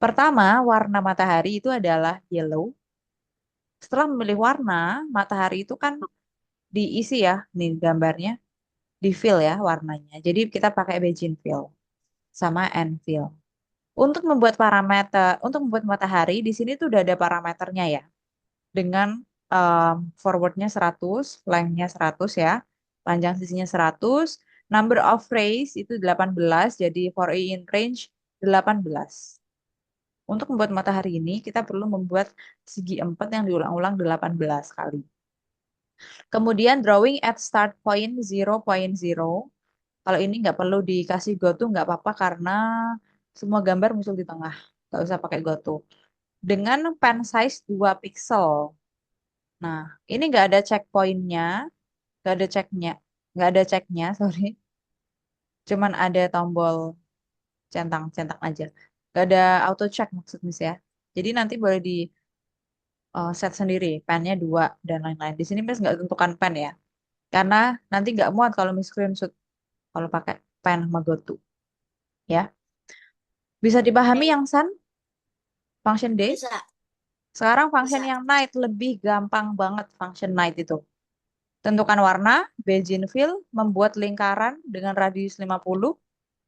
Pertama, warna matahari itu adalah yellow. Setelah memilih warna, matahari itu kan diisi ya, nih gambarnya, di fill ya warnanya. Jadi kita pakai Beijing fill sama end fill. Untuk membuat matahari, di sini tuh udah ada parameternya ya. Dengan forwardnya 100, lengthnya 100 ya, panjang sisinya 100, number of rays itu 18, jadi for A in range 18. Untuk membuat matahari ini, kita perlu membuat segi 4 yang diulang-ulang 18 kali. Kemudian drawing at start point 0.0. Kalau ini nggak perlu dikasih goto, nggak apa-apa karena semua gambar muncul di tengah. Nggak usah pakai goto. Dengan pen size 2 pixel. Nah, ini nggak ada checkpointnya, nggak ada checknya, nggak ada checknya, sorry. Cuman ada tombol centang-centang aja. Nggak ada auto check maksudnya sih ya. Jadi nanti boleh di set sendiri, pennya 2 dan lain-lain. Di sini Miss nggak tentukan pen ya, karena nanti nggak muat kalau Miss screenshot kalau pakai pen sama GoTo ya. Bisa dipahami Oke. yang Sun, function day? Bisa. Sekarang function Bisa. yang night lebih gampang banget function night itu. Tentukan warna, Bayesian fill, membuat lingkaran dengan radius 50.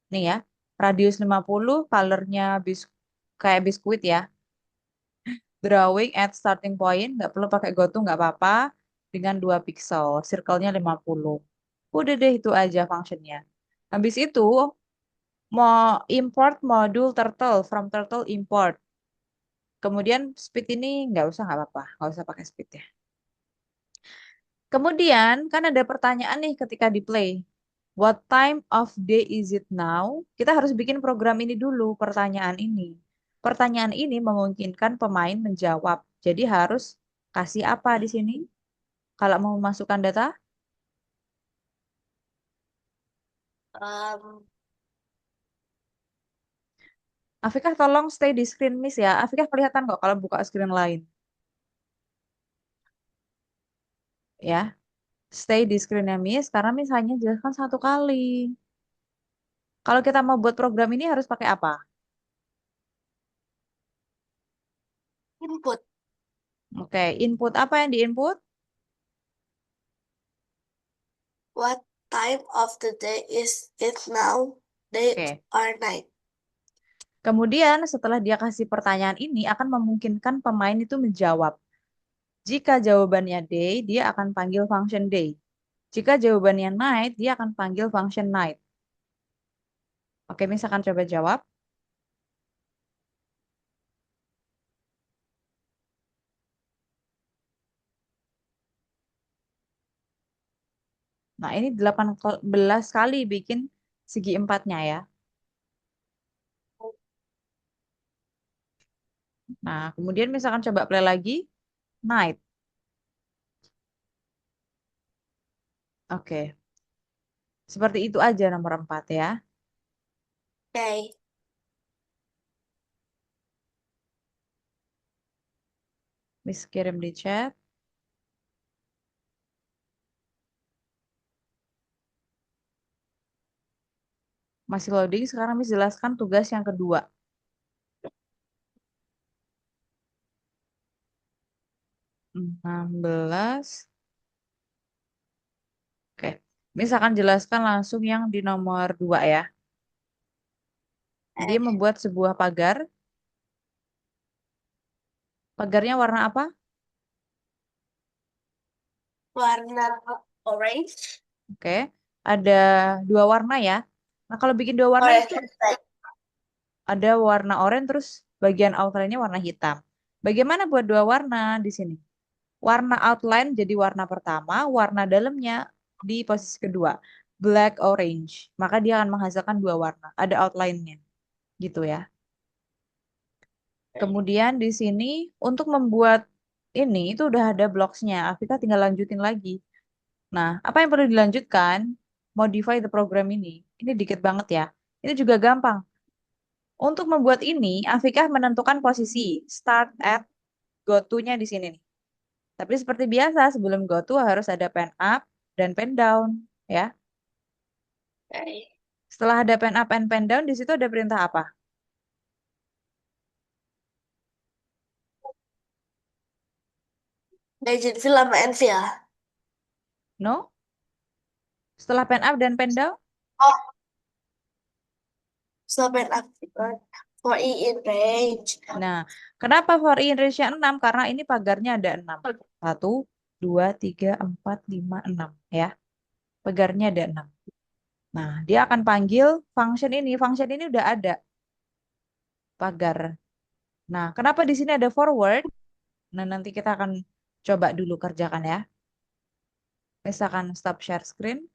Nih ya, radius 50, colornya kayak biskuit ya. Drawing at starting point, nggak perlu pakai goto, nggak apa-apa. Dengan 2 pixel, circle-nya 50. Udah deh itu aja functionnya. Habis itu, mau import modul turtle, from turtle import. Kemudian speed ini nggak usah, nggak apa-apa. Nggak usah pakai speed ya. Kemudian, kan ada pertanyaan nih ketika di play. What time of day is it now? Kita harus bikin program ini dulu, pertanyaan ini. Pertanyaan ini memungkinkan pemain menjawab. Jadi harus kasih apa di sini? Kalau mau memasukkan data, Um, Afikah tolong stay di screen Miss ya. Afikah kelihatan kok kalau buka screen lain. Ya, stay di screen-nya Miss, karena Miss hanya jelaskan satu kali. Kalau kita mau buat program ini harus pakai apa? Input. Oke, input apa yang diinput? What time of the day is it now? Day Oke. or night? Kemudian setelah dia kasih pertanyaan ini akan memungkinkan pemain itu menjawab. Jika jawabannya day, dia akan panggil function day. Jika jawabannya night, dia akan panggil function night. Oke, misalkan coba jawab. Nah, ini 18 kali bikin segi empatnya ya. Nah, kemudian misalkan coba play lagi, night. Oke, seperti itu aja nomor 4 ya. Oke. Miss kirim di chat. Masih loading, sekarang Miss jelaskan tugas yang kedua. 16. Oke, misalkan jelaskan langsung yang di nomor 2 ya. Dia Eh, membuat sebuah pagar. Pagarnya warna apa? warna orange. Oke, ada dua warna ya. Nah, kalau bikin dua warna ini Orange and black. Ada warna oranye terus bagian outline-nya warna hitam. Bagaimana buat dua warna di sini? Warna outline jadi warna pertama, warna dalamnya di posisi kedua. Black orange. Maka dia akan menghasilkan dua warna. Ada outline-nya. Gitu ya. Kemudian di sini untuk membuat ini itu udah ada blocks-nya. Afika tinggal lanjutin lagi. Nah, apa yang perlu dilanjutkan? Modify the program ini. Ini dikit banget ya. Ini juga gampang. Untuk membuat ini, Afikah menentukan posisi start at go to-nya di sini nih. Tapi seperti biasa, sebelum go to harus ada pen up dan pen down, ya. Oke. Setelah ada pen up and pen down, di situ ada perintah apa? Legend Fill sama Enfill. No? Setelah pen up dan pen down? Oh, stop and up for E in range. Nah, kenapa for Indonesia 6? Karena ini pagarnya ada 6. 1, 2, 3, 4, 5, 6. Ya, pagarnya ada 6. Nah, dia akan panggil function ini. Function ini udah ada pagar. Nah, kenapa di sini ada forward? Nah, nanti kita akan coba dulu kerjakan ya. Misalkan stop share screen.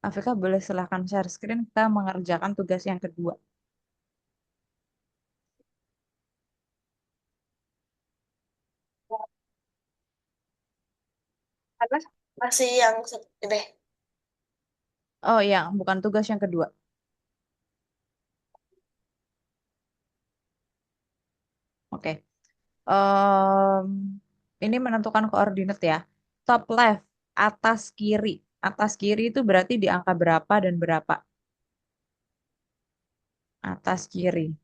Afika boleh silahkan share screen. Kita mengerjakan tugas yang kedua. Karena masih yang deh. Oh iya, bukan tugas yang kedua. Oke. Em, ini menentukan koordinat ya. Top left, atas kiri. Atas kiri itu berarti di angka berapa dan berapa? Atas kiri.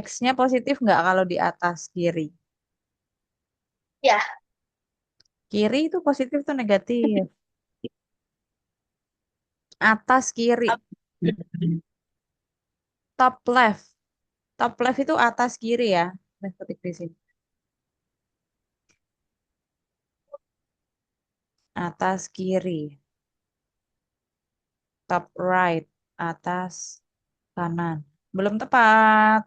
X-nya positif nggak kalau di atas kiri? Ya, Kiri itu positif atau negatif? Atas kiri. up. Top left. Top left itu atas kiri ya. Saya ketik di sini. Atas kiri. Top right. Atas kanan. Belum tepat.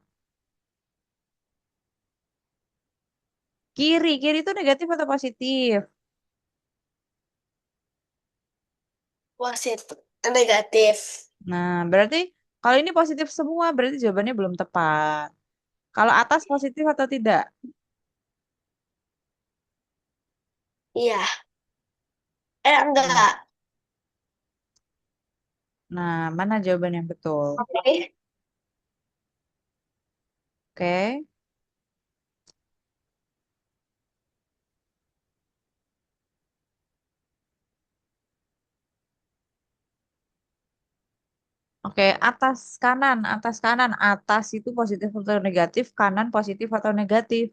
Kiri. Kiri itu negatif atau positif? Wasit negatif. Nah, berarti kalau ini positif semua, berarti jawabannya belum tepat. Kalau atas positif atau tidak? Iya. Hmm. Enggak. Nah, mana jawaban yang betul? Oke. Oke. Oke, atas kanan, atas kanan, atas itu positif atau negatif, kanan positif atau negatif.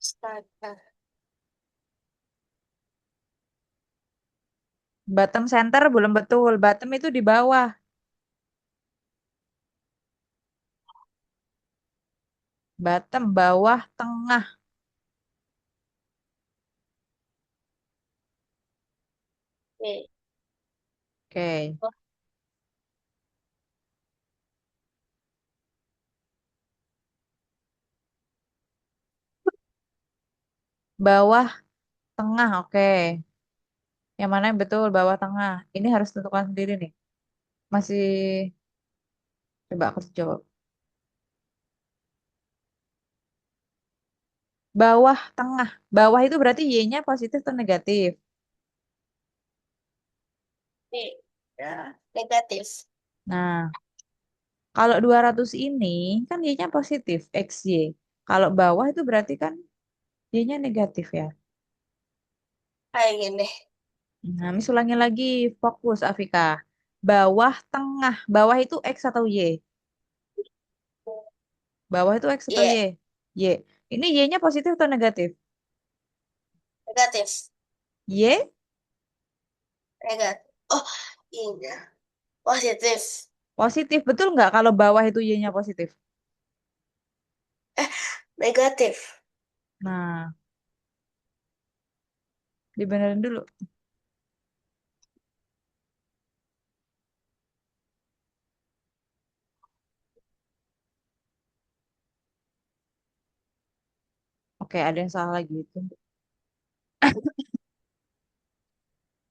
Astaga. Bottom center belum betul, bottom itu di bawah, bottom bawah tengah. Oke. Oke, bawah tengah, oke. Yang mana yang betul bawah tengah? Ini harus tentukan sendiri nih. Masih coba aku jawab. Bawah tengah. Bawah itu berarti Y-nya positif atau negatif? Nih. Ya, negatif. Nah, kalau 200 ini kan Y-nya positif, XY. Kalau bawah itu berarti kan Y-nya negatif ya. Kayak gini. Nah, mis ulangi lagi, fokus Afika. Bawah tengah. Bawah itu X atau Y? Bawah itu X atau Iya, Y? Y. Ini Y-nya positif atau negatif? negatif. Y? Negatif. Oh, iya. Positif. Positif. Betul nggak kalau bawah itu Y-nya positif? Eh, negatif. Nah, dibenerin dulu. Oke, ada yang salah lagi itu.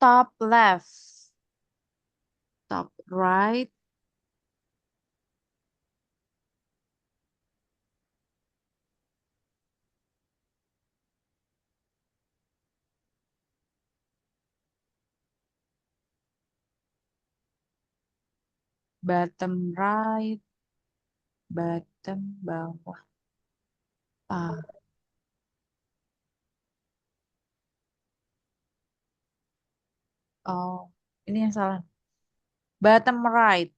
Top left, top right, bottom right, bottom bawah. Ah, oh, ini yang salah. Bottom right.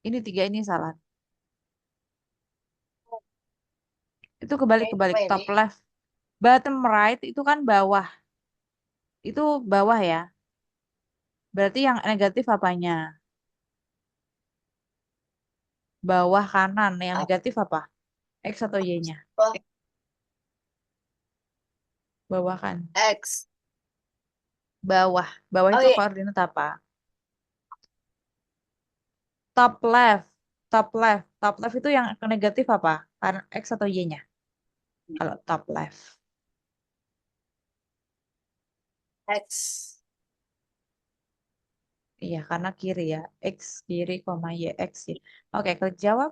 Ini tiga ini salah. Itu kebalik-kebalik. Apa Top ini? left. Bottom right itu kan bawah. Itu bawah ya. Berarti yang negatif apanya? Bawah kanan. Yang negatif apa? X atau Y-nya? Oh, Bawah kan. X. Bawah. Bawah Oh itu iya. koordinat apa? Top left. Top left. Top left itu yang negatif apa? Karena X atau Y-nya? Kalau top left. X. Iya, karena kiri ya. X kiri, koma Y, X ya. Oke, klik jawab.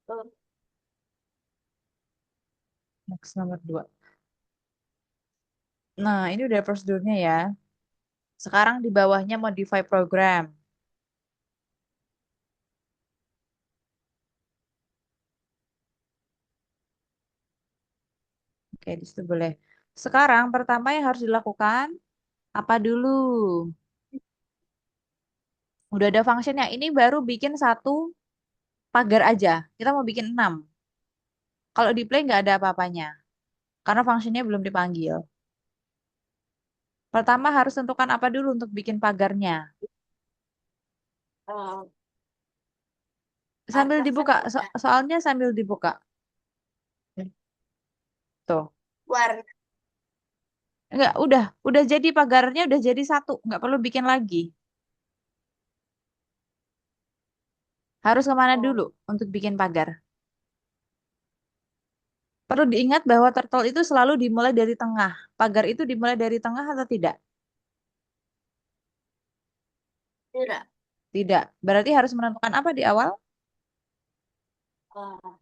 Hmm. Next nomor 2. Nah, ini udah prosedurnya ya. Sekarang di bawahnya modify program. Oke, di situ boleh. Sekarang pertama yang harus dilakukan apa dulu? Udah ada functionnya. Ini baru bikin satu pagar aja. Kita mau bikin 6. Kalau di play nggak ada apa-apanya. Karena functionnya belum dipanggil. Pertama harus tentukan apa dulu untuk bikin pagarnya. Oh, Sambil atas kan dibuka. udah. Soalnya sambil dibuka. Tuh. Warna. Enggak, udah jadi pagarnya, udah jadi satu. Nggak perlu bikin lagi. Harus kemana Oh, dulu untuk bikin pagar? Perlu diingat bahwa turtle itu selalu dimulai dari tengah. Pagar itu dimulai dari tengah atau tidak? tidak. Tidak. Berarti harus menentukan apa di awal? Oh,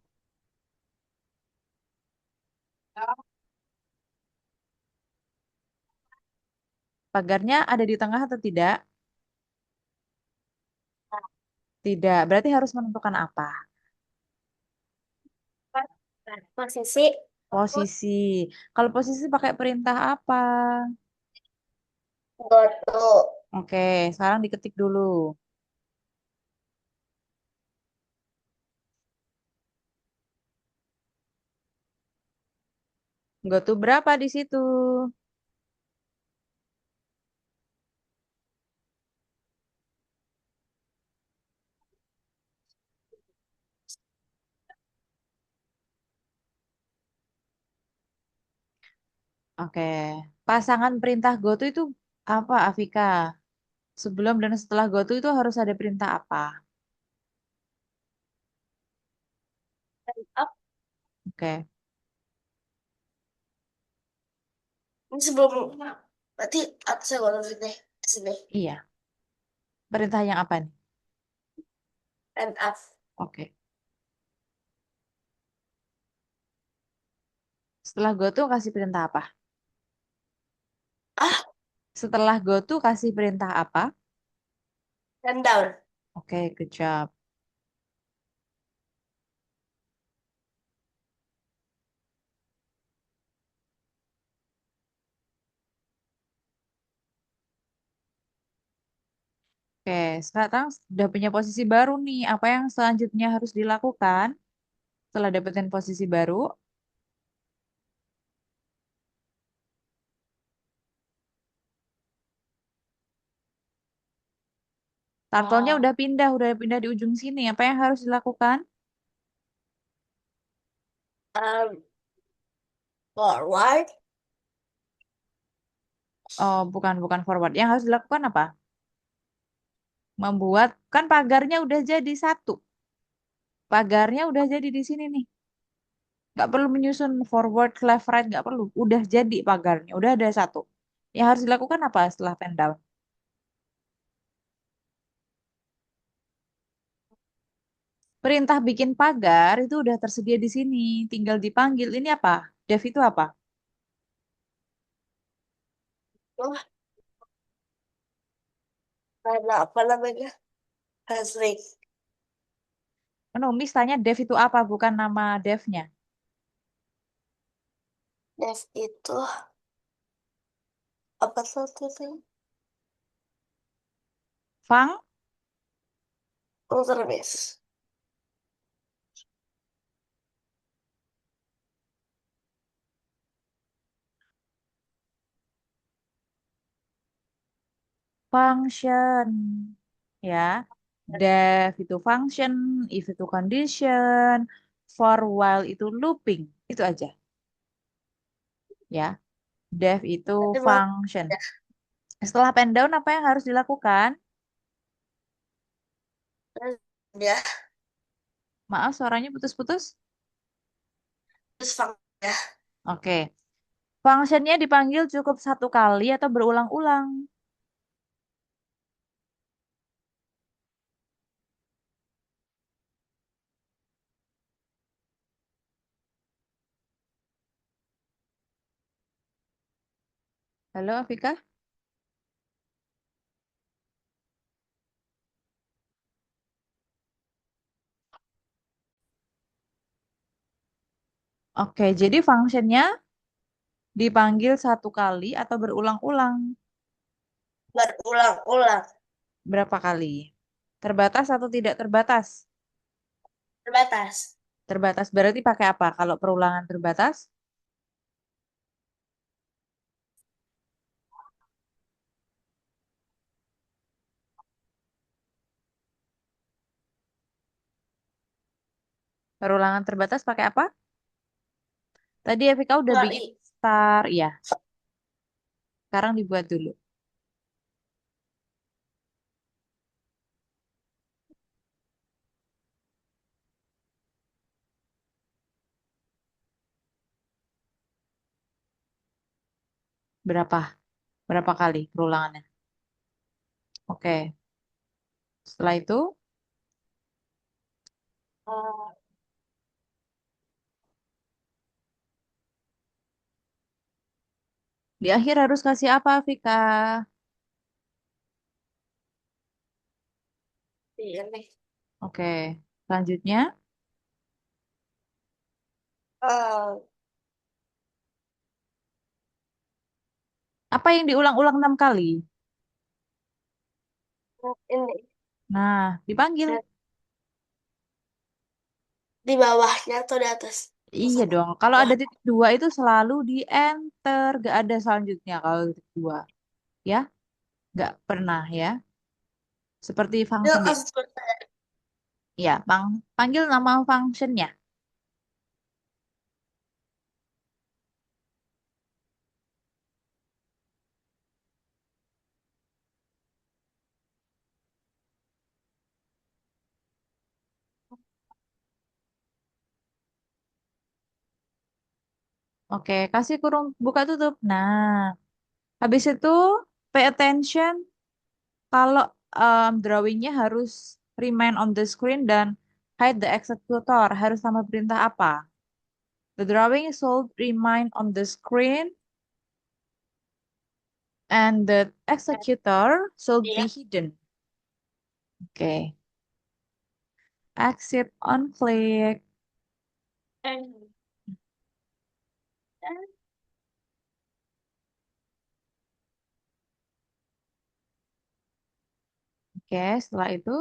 Pagarnya ada di tengah atau tidak? Tidak. Berarti harus menentukan apa? posisi. Posisi. Kalau posisi pakai perintah apa? Goto. Oke, sekarang diketik dulu. Goto berapa di situ? Oke. Pasangan perintah goto itu apa, Afika? Sebelum dan setelah goto itu harus ada perintah apa? Up. Oke. Ini sebelum berarti atasnya goto sini. Sini. Iya. Perintah yang apa nih? And up. Oke. Setelah goto kasih perintah apa? Ah, Setelah goto kasih perintah apa? and down. Oke, good job. Oke, sekarang sudah punya posisi baru nih. Apa yang selanjutnya harus dilakukan setelah dapetin posisi baru? Turtle-nya Oh, udah pindah di ujung sini. Apa yang harus dilakukan? um, forward. Oh, bukan forward. Yang harus dilakukan apa? Membuat, kan pagarnya udah jadi satu. Pagarnya udah jadi di sini nih. Nggak perlu menyusun forward, left, right, nggak perlu. Udah jadi pagarnya, udah ada satu. Yang harus dilakukan apa setelah pen down? Perintah bikin pagar itu udah tersedia di sini, tinggal dipanggil. Ini apa? Dev itu apa? Oh, ada apa namanya? Hasling. Miss tanya Dev itu apa, bukan nama devnya. Dev itu apa satu itu? Fung Ultramis. function, ya. Def itu function, if itu condition, for while itu looping, itu aja, ya. Def itu Tadi mau function. Setelah pen down apa yang harus dilakukan? ya, Maaf, suaranya putus-putus. terus fang ya. Oke. Functionnya dipanggil cukup satu kali atau berulang-ulang. Halo, Afika? Oke, jadi functionnya dipanggil satu kali atau berulang-ulang. Berulang-ulang. Berapa kali? Terbatas atau tidak terbatas? Terbatas. Terbatas berarti pakai apa? Kalau perulangan terbatas, perulangan terbatas pakai apa? Tadi Evika udah Keluar bikin I. star, iya. Sekarang dibuat dulu. Berapa? Berapa kali perulangannya? Oke. Setelah itu, Oh, di akhir harus kasih apa, Vika? iya nih. Oke. Selanjutnya, Oh, apa yang diulang-ulang 6 kali? ini. Nah, dipanggil. Di bawahnya atau di atas? Iya Sama. dong. Kalau Wah, ada titik dua itu selalu di enter. Gak ada selanjutnya kalau titik dua. Ya, gak pernah ya. Seperti dia function dia. harus bertanya. Ya, panggil nama functionnya. Oke, kasih kurung buka tutup. Nah, habis itu pay attention kalau drawingnya harus remain on the screen dan hide the executor. Harus sama perintah apa? The drawing should remain on the screen and the executor should Iya. be hidden. Oke, exit on click. Eh, Oke, setelah itu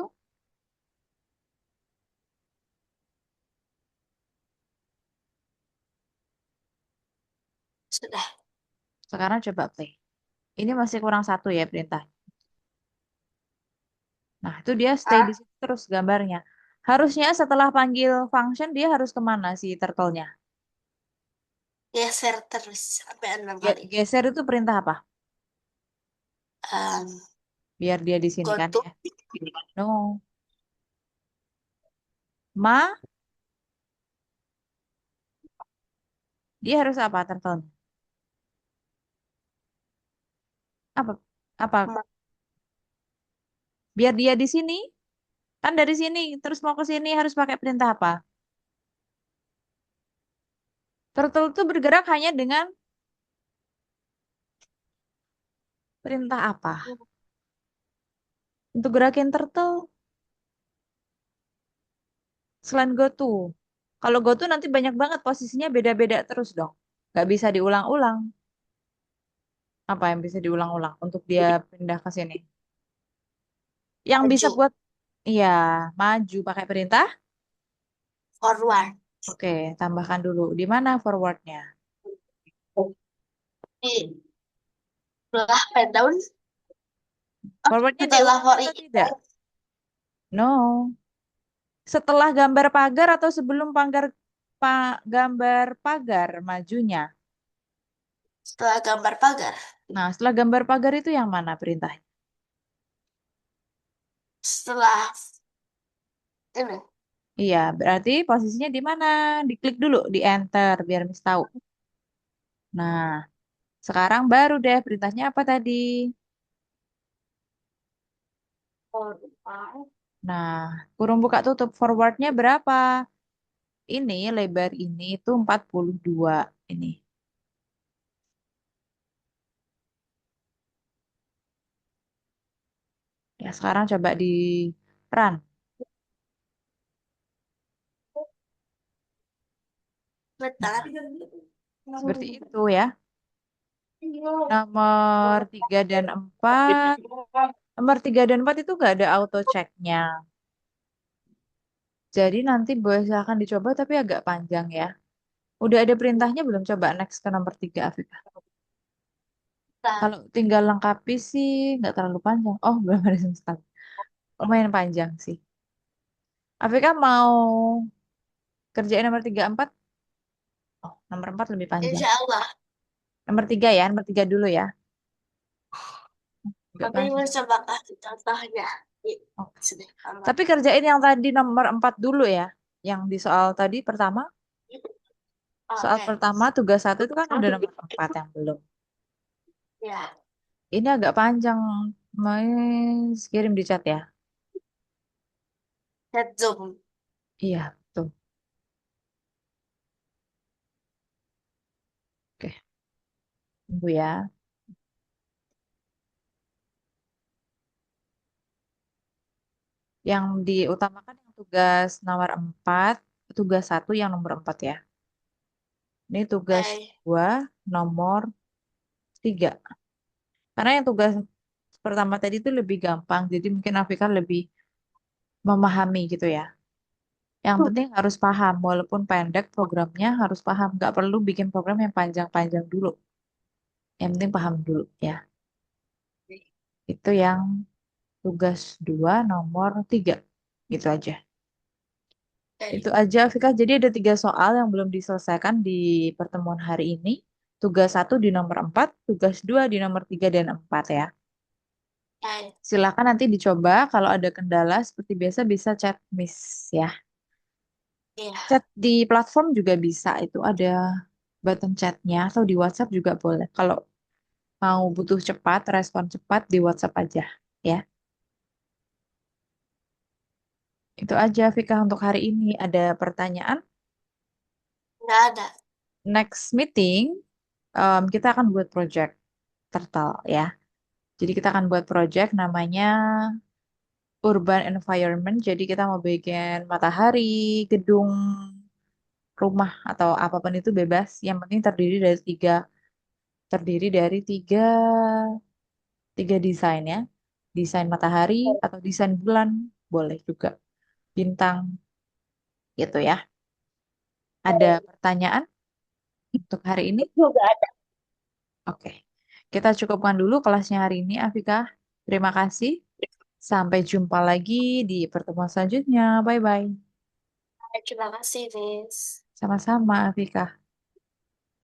sudah. sekarang coba play. Ini masih kurang satu ya perintah. Nah, itu dia stay di Ah, situ terus gambarnya. Harusnya setelah panggil function dia harus kemana si turtle-nya? geser terus sampai 6 kali. Geser itu perintah apa? Um, Biar dia di sini go kan to. ya. No. Ma, dia harus apa turtle? Apa? Apa? Ma- Biar dia di sini, kan dari sini terus mau ke sini harus pakai perintah apa? Turtle itu bergerak hanya dengan perintah apa? Untuk gerakin turtle selain go to. Kalau go to nanti banyak banget posisinya beda-beda terus dong. Nggak bisa diulang-ulang. Apa yang bisa diulang-ulang untuk dia pindah ke sini? Yang bisa Maju. buat, iya, maju pakai perintah. Forward. Oke, tambahkan dulu. Di mana forwardnya? Di belah pen down. Oh, Forwardnya setelah diulang for atau i. tidak? No. Setelah gambar pagar atau sebelum gambar pagar majunya? Setelah gambar pagar. Nah, setelah gambar pagar itu yang mana perintahnya? Setelah ini. Iya, berarti posisinya di mana? Diklik dulu, di enter biar Miss tahu. Nah, sekarang baru deh perintahnya apa tadi? Forward. Nah, kurung buka tutup forwardnya berapa? Ini lebar ini itu 42 ini. Ya, sekarang coba di run. Bentar. Nah, seperti itu ya. Nomor 3 dan 4. Nomor 3 dan 4 itu nggak ada auto checknya. Jadi nanti boleh silahkan dicoba tapi agak panjang ya. Udah ada perintahnya belum? Coba next ke nomor 3 Afika. Bentar. Kalau tinggal lengkapi sih nggak terlalu panjang. Oh, belum ada sama sekali. Lumayan panjang sih. Afika mau kerjain nomor 3 4? Oh, nomor 4 lebih panjang. Insya Allah. Nomor 3 ya, nomor 3 dulu ya. Agak Tapi mau panjang. coba kasih contohnya. Di Oke. sini. Aman. Tapi kerjain yang tadi nomor 4 dulu ya. Yang di soal tadi pertama. Soal Oke. pertama tugas satu itu kan udah nomor 4 yang belum. Ya. Ini agak panjang. Mas kirim di chat ya. Head zoom. Iya, tuh. Oke, tunggu ya. Yang diutamakan yang tugas nomor 4, tugas satu yang nomor 4 ya. Ini tugas Oke. 2 nomor 3. Karena yang tugas pertama tadi itu lebih gampang, jadi mungkin Afika lebih memahami gitu ya. Yang penting harus paham, walaupun pendek programnya harus paham. Nggak perlu bikin program yang panjang-panjang dulu. Yang penting paham dulu ya. Itu yang tugas 2 nomor 3. Gitu aja. Oke. Itu aja, Vika. Jadi ada 3 soal yang belum diselesaikan di pertemuan hari ini. Tugas satu di nomor 4, tugas 2 di nomor 3 dan 4 ya. Oke. Silakan nanti dicoba. Kalau ada kendala, seperti biasa bisa chat Miss ya. Iya. Chat di platform juga bisa. Itu ada button chatnya atau di WhatsApp juga boleh. Kalau mau butuh cepat, respon cepat di WhatsApp aja ya. Itu aja, Vika, untuk hari ini. Ada pertanyaan? Nggak ada. Next meeting, kita akan buat project Turtle ya. Jadi kita akan buat project namanya Urban Environment. Jadi kita mau bikin matahari, gedung, rumah atau apapun itu bebas. Yang penting terdiri dari tiga desain ya. Desain matahari atau desain bulan boleh juga. Bintang gitu ya. Ada pertanyaan untuk hari ini? Juga ada. Oke. Kita cukupkan dulu kelasnya hari ini, Afika. Terima kasih. Sampai jumpa lagi di pertemuan selanjutnya. Bye-bye. Terima kasih, Miss. Sama-sama, Afika.